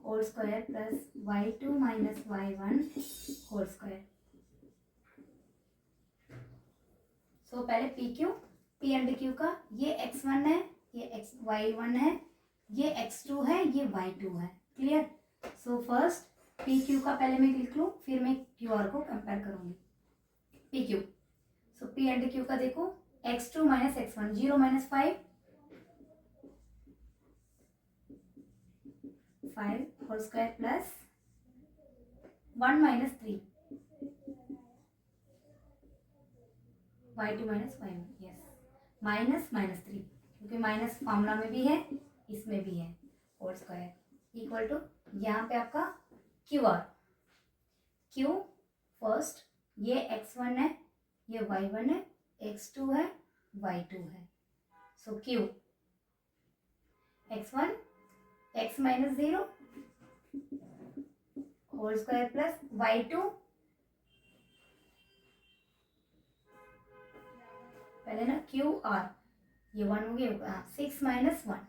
whole square plus y2 minus y1 whole square. So पहले P Q, P and Q का, ये x1 है, ये y1 है, ये x2 है, ये y2 है। Clear. So first P Q का पहले मैं लिख लूँ, फिर मैं क्यू आर को कंपेयर करूंगी। P Q, so P and Q का देखो, x2 minus x1 0 minus 5 whole square plus 1 minus 3 y2 minus y1, yes, -3, क्योंकि माइनस फॉर्मूला में भी है, इसमें भी है, होल स्क्वायर इक्वल टू, यहाँ पे आपका क्यू आर, क्यू फर्स्ट, ये x1 है, ये y1 है, x2 है, y2 है। So Q x1 x minus 0 whole square plus y2, पहले ना क्यू आर, ये 1 हो गया, 6 माइनस 1,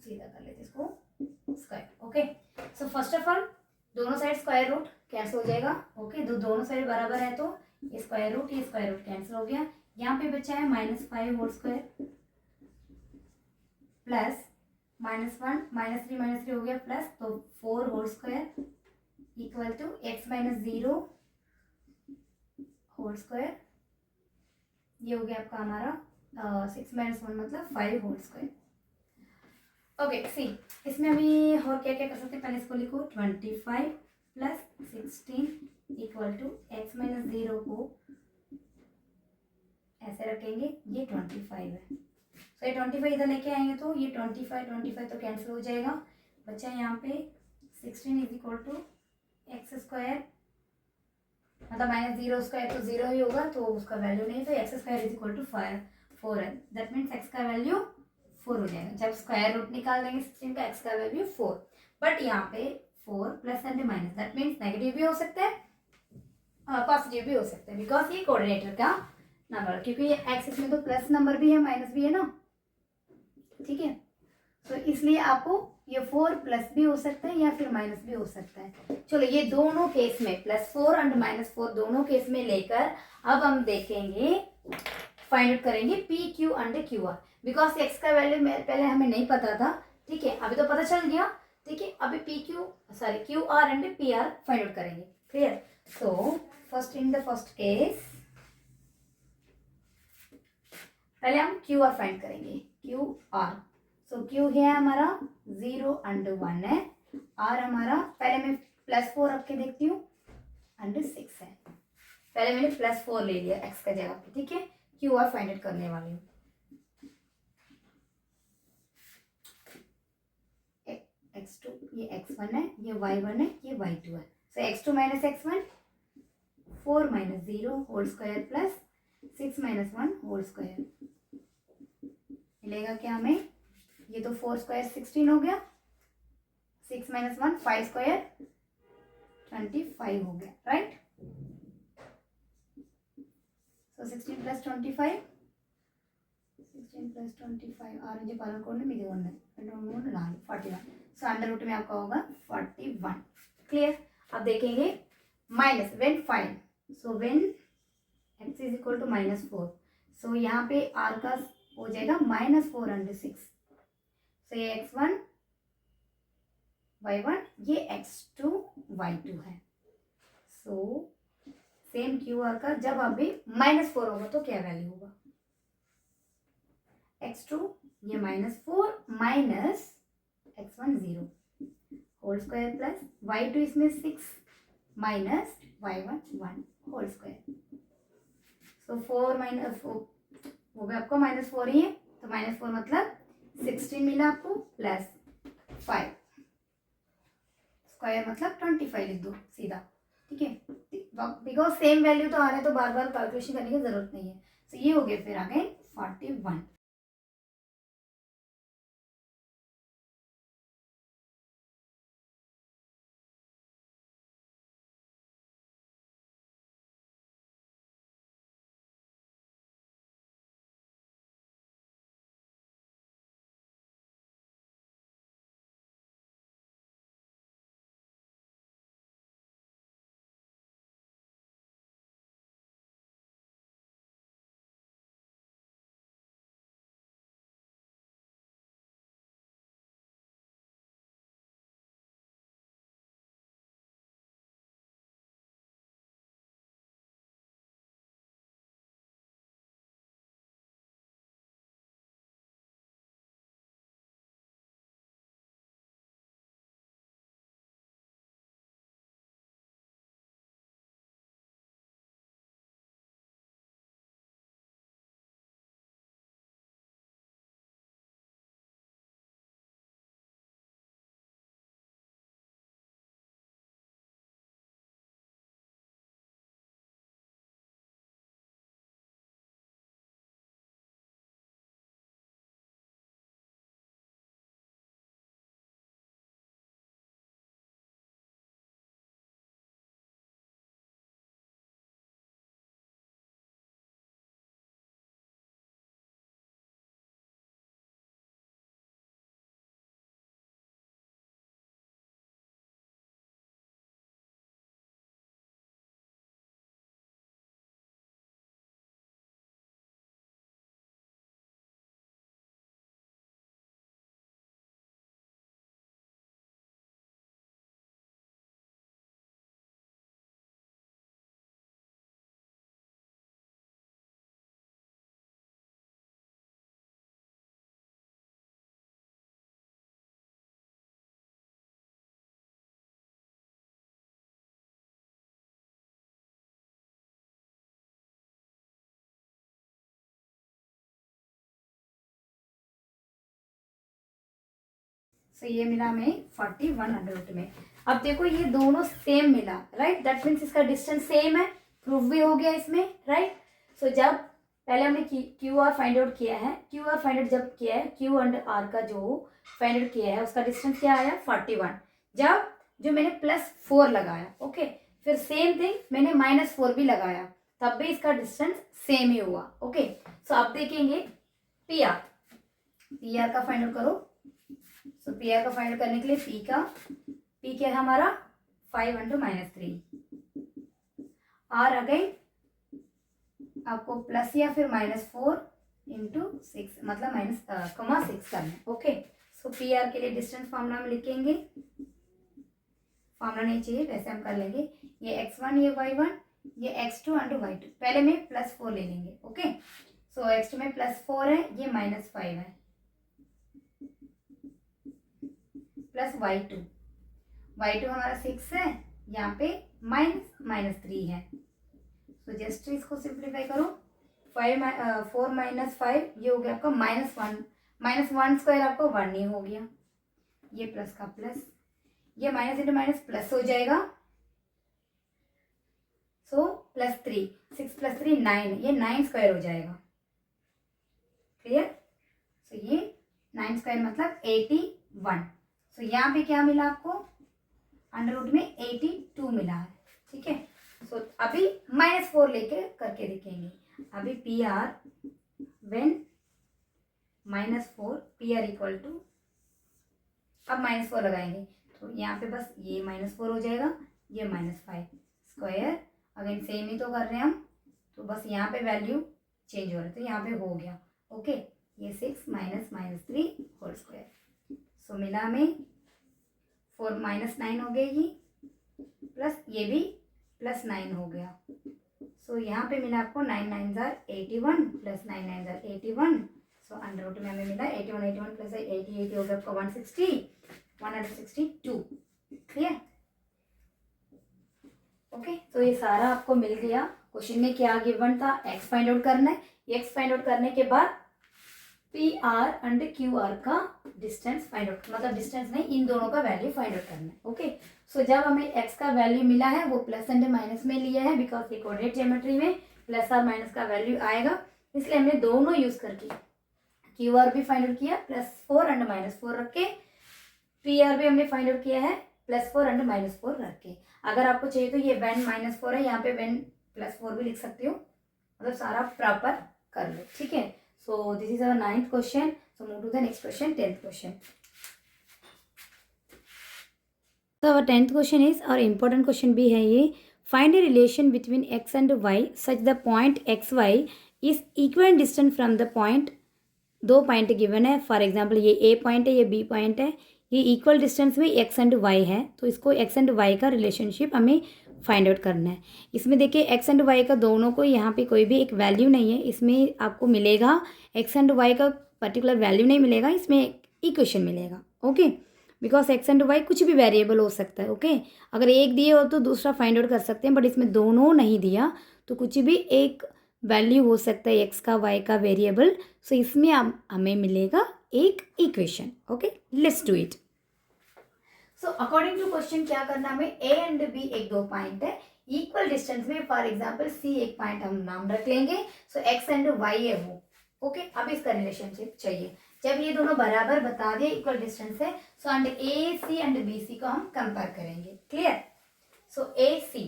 सीधा कर लेते इसको square. Okay, so first of all दोनों साइड स्क्वायर रूट कैंसिल हो जाएगा। ओके, दोनों साइड बराबर है, तो ये स्क्वायर रूट कैंसिल हो गया। यहाँ पे बचा है -5 होल स्क्वायर प्लस -1 -3 हो गया प्लस, तो 4 whole square equal to x minus 0 whole square, ये हो गया आपका हमारा 6 माइनस 1 मतलब 5 होल स्क्वायर। ओके, सी इसमें अभी और क्या क्या कर सकते हैं, पहले इसको लिखो 25 plus 16 equal to x minus 0 को ऐसे रखेंगे, ये 25 है सो ये 25 इधर लेके आएंगे तो ये 25 तो कैंसिल हो जाएगा, बच्चा यहाँ पे 16 is equal to x square, मतलब माइनस जीरो स्क्वायर तो जीरो ही होगा, तो उसका वैल्यू नहीं, तो x square is equal to 4 है, दैट मीन्स एक्स का वैल्यू 4 हो जाएगा। जब स्क्वायर रूट निकाल देंगे 16 का, एक्स का वैल्यू 4, बट यहाँ पे 4 plus and minus, that means negative भी हो सकता है पॉजिटिव भी हो सकता है, बिकॉज ये कोऑर्डिनेटर का नंबर, क्योंकि ये एक्स इसमें तो प्लस नंबर भी है माइनस भी है ना, ठीक है। तो इसलिए आपको ये 4 प्लस भी हो सकता है या फिर माइनस भी हो सकता है। चलो ये दोनों केस में +4 एंड -4 दोनों केस में लेकर अब हम देखेंगे, फाइंड आउट करेंगे P Q and Q R, because x का वैल्यू पहले हमें नहीं पता था, ठीक है, अभी तो पता चल गया, ठीक है। अभी Q R and P R find out करेंगे, clear. So first in the first case पहले हम क्यू आर फाइंड करेंगे, क्यू आर। सो क्यू है हमारा 0 एंड 1 है, आर हमारा पहले मैं +4 रख के देखती हूँ एंड 6 है, पहले मैंने +4 ले लिया एक्स का जगह पे, ठीक है। क्यू आर फाइंड आउट करने वाली हूँ, x2 ये x1 है, ये y1 है, ये y2 है। So x2 minus x1 4 minus 0 whole square plus 6 minus 1 whole square, मिलेगा क्या हमें, ये तो 4 स्क्वायर 16 हो गया, 6 माइनस 1 5 स्क्वायर 25 हो गया, राइट। सो 16 प्लस 25 ఆరెంజ్ కలర్ కోడ్ మీది ఉన్నాయి 2 3 4 41, सो अंडर रूट में आपका होगा 41, क्लियर। अब देखेंगे minus when find, so when x is equal to -4, so यहाँ पे r का हो जाएगा -4 एंड 6, सो ये x1 y1 ये x2 y2 है। सो सेम क्यू आर का जब अभी -4 होगा तो क्या वैल्यू होगा, x2 ये -4 minus x1 0 whole square plus y2 इसमें 6 माइनस y1 1 होल स्क्वायर। सो 4 माइनस वो भी आपको -4 ही है, तो -4 मतलब 16 मिला आपको प्लस 5 स्क्वायर मतलब 25 लिख दो सीधा, ठीक है, बिकॉज सेम वैल्यू तो आ रहा है तो बार बार कैलकुलेशन करने की जरूरत नहीं है। सो ये हो गया फिर आगे 41। सो ये मिला हमें 41 अंडर रूट में। अब देखो ये दोनों सेम मिला, राइट, दैट मीन्स इसका डिस्टेंस सेम है, प्रूफ भी हो गया इसमें, राइट। सो जब पहले हमने क्यू आर फाइंड आउट किया है, क्यू आर फाइंड आउट जब किया है, क्यू एंड आर का जो फाइंड आउट किया है उसका डिस्टेंस क्या आया 41, जब जो मैंने +4 लगाया, ओके, फिर सेम थिंग मैंने -4 भी लगाया, तब भी इसका डिस्टेंस सेम ही हुआ, ओके। सो अब देखेंगे पी आर, पी आर का फाइंड आउट करो। सो पी आर का फाइंड आउट करने के लिए पी क्या है हमारा 5 × -3, आर अगेन आपको प्लस या फिर -4 × 6 मतलब -6 करना है, ओके। सो पी आर के लिए डिस्टेंस फॉर्मूला में लिखेंगे, फॉर्मूला नहीं चाहिए वैसे हम कर लेंगे, ये x1 ये y1 ये x2 × y2, पहले में +4 ले लेंगे, ओके। सो x2 में +4 है, ये -5 है, प्लस y2 हमारा 6 है, यहाँ पे -3 है। तो जस्ट इसको सिंप्लीफाई करो, 4 - 5 ये हो गया आपका -1 स्क्वायर आपका 1 ही हो गया, ये प्लस का प्लस, ये माइनस इंटू माइनस प्लस हो जाएगा, सो +3, 6 + 3 9, ये 9 स्क्वायर हो जाएगा, क्लियर। सो ये 9 स्क्वायर मतलब 81। सो यहाँ पे क्या मिला आपको अंडर रूट में 82 मिला है, ठीक है। सो अभी -4 लेके करके देखेंगे, अभी P R when -4 P R equal to, अब -4 लगाएंगे तो यहाँ पे बस ये -4 हो जाएगा, ये -5 स्क्वायर, अगेन सेम ही तो कर रहे हैं हम, तो बस यहाँ पे वैल्यू चेंज हो रहा है, तो यहाँ पे हो गया, ओके। ये 6 - -3 होल स्क्वायर, सो मिला हमें 4 -9 हो गएगी, प्लस ये भी +9 हो गया, सो यहाँ पे मिला आपको 9 9 ज़ार 81 प्लस 9 9 ज़ार 81, सो अंडर रूट में हमें मिला 81 प्लस 80 हो गया आपका 162, क्लियर, ओके। तो ये सारा आपको मिल गया। क्वेश्चन में क्या गिवन था, एक्स फाइंड आउट करना है, एक्स फाइंड आउट करने के बाद P R and Q R का डिस्टेंस फाइंड आउट, मतलब डिस्टेंस नहीं, इन दोनों का वैल्यू फाइंड आउट करना है, ओके। सो जब हमें एक्स का वैल्यू मिला है वो प्लस एंड माइनस में लिया है, बिकॉज ये कोऑर्डिनेट ज्योमेट्री में प्लस और माइनस का वैल्यू आएगा, इसलिए हमने दोनों यूज करके क्यू आर भी फाइंड आउट किया +4 एंड -4 रख के, पी आर भी हमने फाइंड आउट किया है +4 एंड -4 रख के। अगर आपको चाहिए तो ये वेन -4 है, यहाँ पे वेन +4 भी लिख सकते हो, मतलब सारा प्रॉपर कर लो, ठीक है। So this is our 9th question, so move to the next question, 10th question. So our 10th question is, और important question भी है ये, find a relation between x and y such the point xy is equal distance from the point, दो point given है, for example ये ए point है, ये B point है, ये इक्वल डिस्टेंस में एक्स एंड वाई है, तो इसको एक्स एंड वाई का रिलेशनशिप हमें फाइंड आउट करना है। इसमें देखिए एक्स एंड वाई का दोनों को यहाँ पे कोई भी एक वैल्यू नहीं है, इसमें आपको मिलेगा एक्स एंड वाई का पर्टिकुलर वैल्यू नहीं मिलेगा, इसमें इक्वेशन मिलेगा, okay. Because x and y कुछ भी वेरिएबल हो सकता है, ओके। अगर एक दिए हो तो दूसरा फाइंड आउट कर सकते हैं, बट इसमें दोनों नहीं दिया तो कुछ भी एक वैल्यू हो सकता है एक्स का वाई का वेरिएबल, सो इसमें हमें मिलेगा एक equation, okay. Let's do it. So according to question क्या करना, हमें ए एंड बी एक दो पॉइंट है इक्वल डिस्टेंस में, फॉर एग्जांपल सी एक पॉइंट हम नाम रख लेंगे, सो एक्स एंड वाई है वो, ओके। अब इसका रिलेशनशिप चाहिए, जब ये दोनों बराबर बता दिए इक्वल डिस्टेंस है, so and A C and B C को हम कंपेयर करेंगे, clear. So A C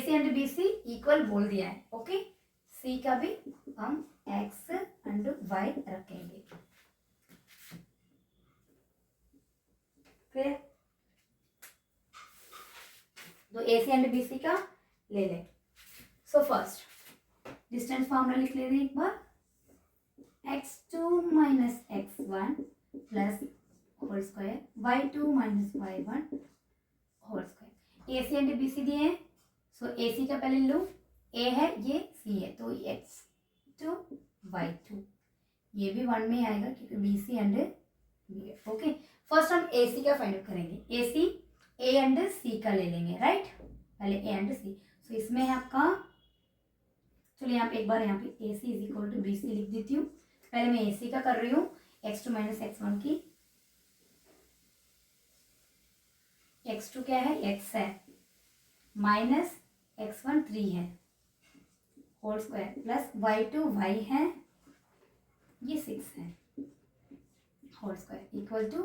and B C equal बोल दिया है, ओके। सी का भी हम एक्स एंड वाई रखेंगे, फिर तो ए सी एंड बी सी का ले लें। सो फर्स्ट डिस्टेंस फॉर्मूला लिख लेते हैं एक बार, x2 - x1 plus whole square y2 - y1 whole square. A C and B C दिए हैं, सो ए सी का पहले लो, ए है ये सी है, तो x2 y2 ये भी 1 में आएगा क्योंकि बी सी एंड बी है, ओके। फर्स्ट हम ए सी का फाइंड आउट करेंगे, ए सी ए एंड सी का ले लेंगे, राइट, पहले ए एंड सी। सो इसमें है आपका, चलिए यहाँ पे एक बार यहाँ पे A C is equal to B C लिख देती हूँ, पहले मैं ए सी का कर रही हूँ, x2 - x1 की x2 क्या है, x है, माइनस x1 3 है whole square plus y2 y है, ये 6 है होल स्क्वायर इक्वल टू,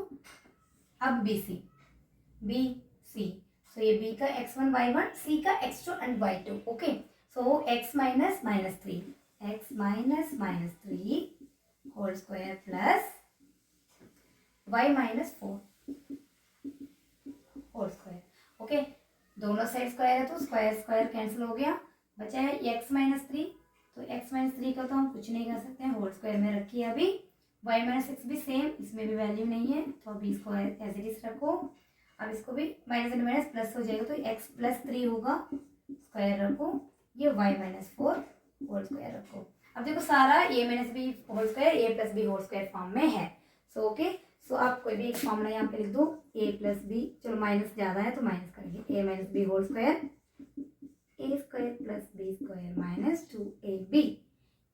अब बी सी, सो ये b का x1 y1, c का x2 and y2, okay. So x minus minus three, x minus minus three whole square plus y minus four whole square, okay. दोनों side square है तो square square cancel हो गया, बचा है x minus three, तो x minus three का तो हम कुछ नहीं कर सकते हैं, होल स्क्वायर में रखिए अभी, y माइनस सिक्स भी सेम, इसमें भी वैल्यू नहीं है तो अभी इसको एज इट इज रखो। अब इसको भी माइनस एंड माइनस प्लस हो जाएगा तो x प्लस थ्री होगा, स्क्वायर रखो, ये y minus four whole square रखो। अब देखो सारा a minus B whole square a plus b whole square form में है, सो ओके। सो आप कोई भी एक फॉर्मूला यहाँ पे लिख दो, a प्लस बी, चलो माइनस ज्यादा है तो माइनस करेंगे, a minus B whole square, a square plus B square minus 2ab,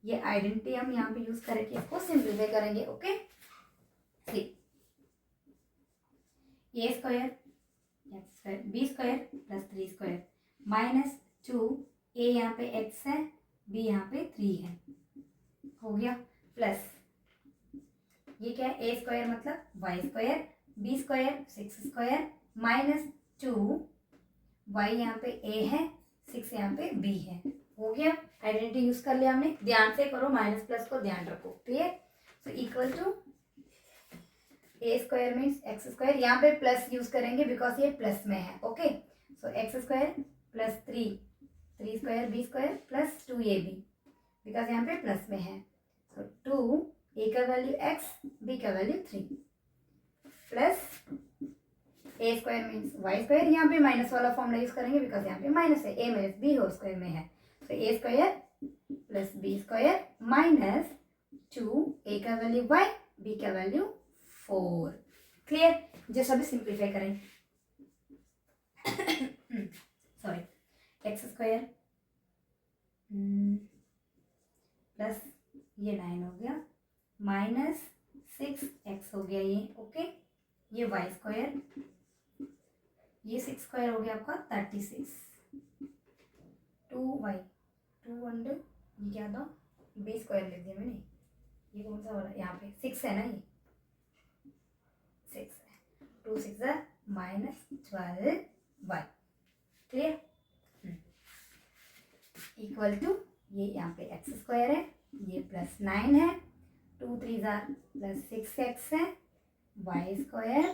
ये आइडेंटिटी हम यहाँ पे यूज करके इसको सिंप्लीफाई करेंगे, okay. See A square X square B square plus three square minus two, A यहाँ पे x है, b यहाँ पे 3 है, हो गया, प्लस ये क्या है, ए स्क्वायर मतलब y square, B square six square minus two, y यहाँ पे ए है, सिक्स यहाँ पे बी है, हो गया। आइडेंटिटी यूज कर लिया हमने, ध्यान से करो, माइनस प्लस को ध्यान रखो, clear. So equal to a square means x square, यहाँ पे प्लस यूज करेंगे बिकॉज ये प्लस में है, okay. So x square plus three, three square B square plus two a b, because यहाँ पे प्लस में है, सो टू, ए का वैल्यू x, b का वैल्यू 3 plus a square means y square, यहाँ पे माइनस वाला फॉर्मूला यूज करेंगे बिकॉज यहाँ पे माइनस है, a minus B whole square में है, तो A square plus B square minus two, ए का वैल्यू y, b का वैल्यू 4, क्लियर। जो सभी सिंप्लीफाई करें, सॉरी, एक्स स्क्वायर प्लस ये 9 हो गया माइनस 6x हो गया ये, ओके। ये वाई स्क्वायर, ये 6 स्क्वायर हो गया आपका 36, 2y, 2 अंडर ये क्या था, बी स्क्वायर लिख दिया मैंने, ये कौन सा वाला, यहाँ पे 6 है ना, ये 6 है, 2 6 है minus 12y, clear, equal to, ये यहाँ पे x स्क्वायर है, ये प्लस 9 है, 2 3 जार प्लस 6x है, y square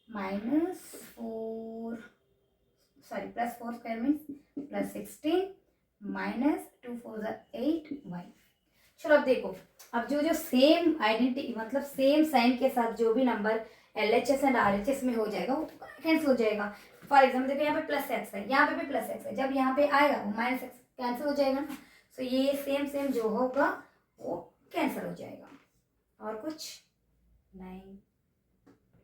minus 4, sorry plus 4 square means plus 16 minus 2 4 जार 8y। चलो अब देखो, अब जो जो सेम आइडेंटिटी मतलब सेम साइन के साथ जो भी नंबर LHS एंड RHS में हो जाएगा वो तो कैंसिल हो जाएगा। फॉर एग्जाम्पल देखो यहाँ पे प्लस x है, यहाँ पे भी प्लस x है, जब यहाँ पे आएगा वो माइनस x कैंसिल हो जाएगा ना, सो ये सेम सेम जो होगा वो कैंसिल हो जाएगा, और कुछ नहीं,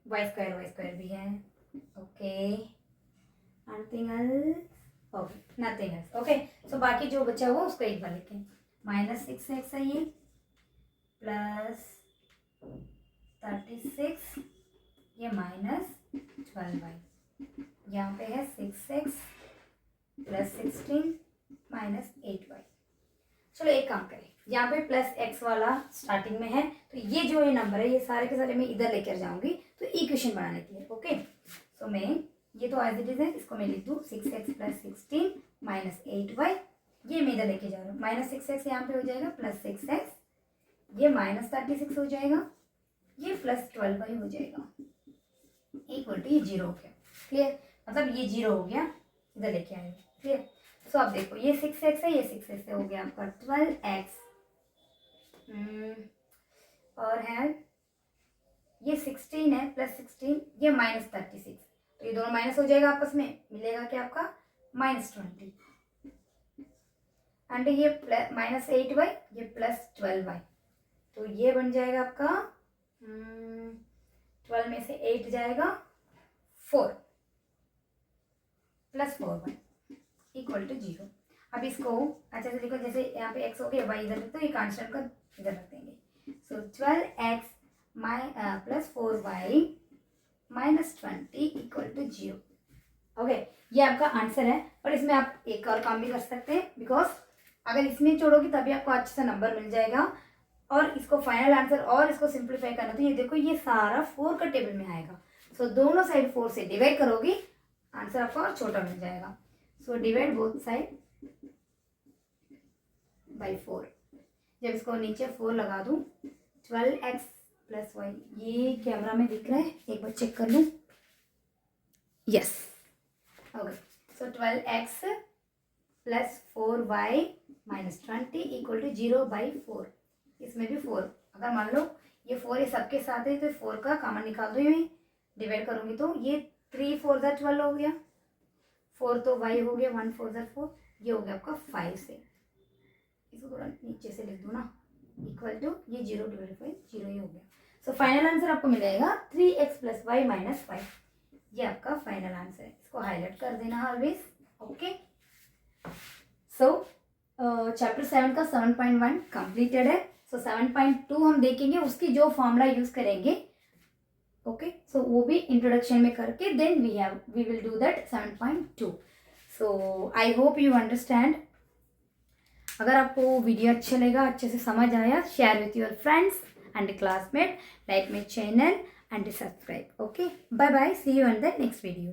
वाई स्क्वायर भी है, okay, nothing else, okay nothing else, okay. So बाकी जो बचा हुआ उसको एक बार लिखें, माइनस 6x है ये प्लस 36, ये माइनस 12y, यहाँ पे है 6x प्लस 16 माइनस 8y। चलो एक काम करें, यहाँ पे प्लस x वाला स्टार्टिंग में है तो ये जो ये नंबर है ये सारे के सारे मैं इधर लेकर जाऊंगी तो इक्वेशन बनाने के लिए, ओके। सो मैं ये तो एज इट इज है, इसको मैं लिख दूँ 6x प्लस 16 माइनस 8y, ये मैं इधर लेके जा रहा हूँ, माइनस 6x यहाँ पे हो जाएगा प्लस 6x, ये माइनस 36 हो जाएगा, ये प्लस 12y हो जाएगा, इक्वल टू ये 0 हो गया, क्लियर, मतलब ये 0 हो गया, इधर लेके आए, क्लियर। सो अब देखो ये 6x है, ये 6x है, हो गया आपका 12x, और है ये 16 है प्लस 16, ये माइनस 36, तो ये दोनों माइनस हो जाएगा आपस में, मिलेगा क्या आपका माइनस 20, एंड ये माइनस 8y, ये प्लस 12y, तो ये बन जाएगा आपका 12 में से 8 जाएगा 4 प्लस 4y इक्वल टू 0। अब इसको अच्छा से देखो, जैसे यहाँ पे x हो गया, y इधर तो ये कांस्टेंट का इधर रख देंगे, so 12x plus 4y -20 equal to 0। Okay, ये आपका आंसर है। और इसमें आप एक और काम भी कर सकते हैं, बिकॉज अगर इसमें जोड़ोगे तभी आपको अच्छे से नंबर मिल जाएगा। और इसको फाइनल आंसर और इसको सिंप्लीफाई करना, तो ये देखो ये सारा 4 का टेबल में आएगा। सो दोनों साइड 4 से डिवाइड करोगे, आंसर आपको और छोटा मिल जाएगा। So divide both side by 4। जब इसको नीचे 4 लगा दूँ, 12x + y, ये कैमरा में दिख रहा है, एक बार चेक कर लूँ। Yes, okay. So 12x + 4y - 20 equal to 0/4। इसमें भी 4, अगर मान लो ये 4 ये सबके साथ है, तो 4 का कॉमन निकाल दो, ये डिवाइड करूँगी तो ये 3 4 = 12 हो गया, 4 तो y हो गया, 1 4 = 4, ये हो गया आपका 5 से। इसको थोड़ा नीचे से लिख दो ना, इक्वल टू ये 0/5, 0 ही हो गया। सो फाइनल आंसर आपको मिलेगा 3x + y - 5। ये आपका फाइनल आंसर है। इसको हाईलाइट कर देना ऑलवेज। ओके, सो चैप्टर 7 का 7.1 कंप्लीटेड है। सो 7.2 हम देखेंगे, उसकी जो फॉर्मूला यूज करेंगे। ओके, सो वो भी इंट्रोडक्शन में करके then we will do that 7.2। So I hope you understand. अगर आपको वीडियो अच्छा लगा, अच्छे से समझ आया, share with your friends and classmate, like my channel and subscribe. Okay, bye bye, see you in the next video.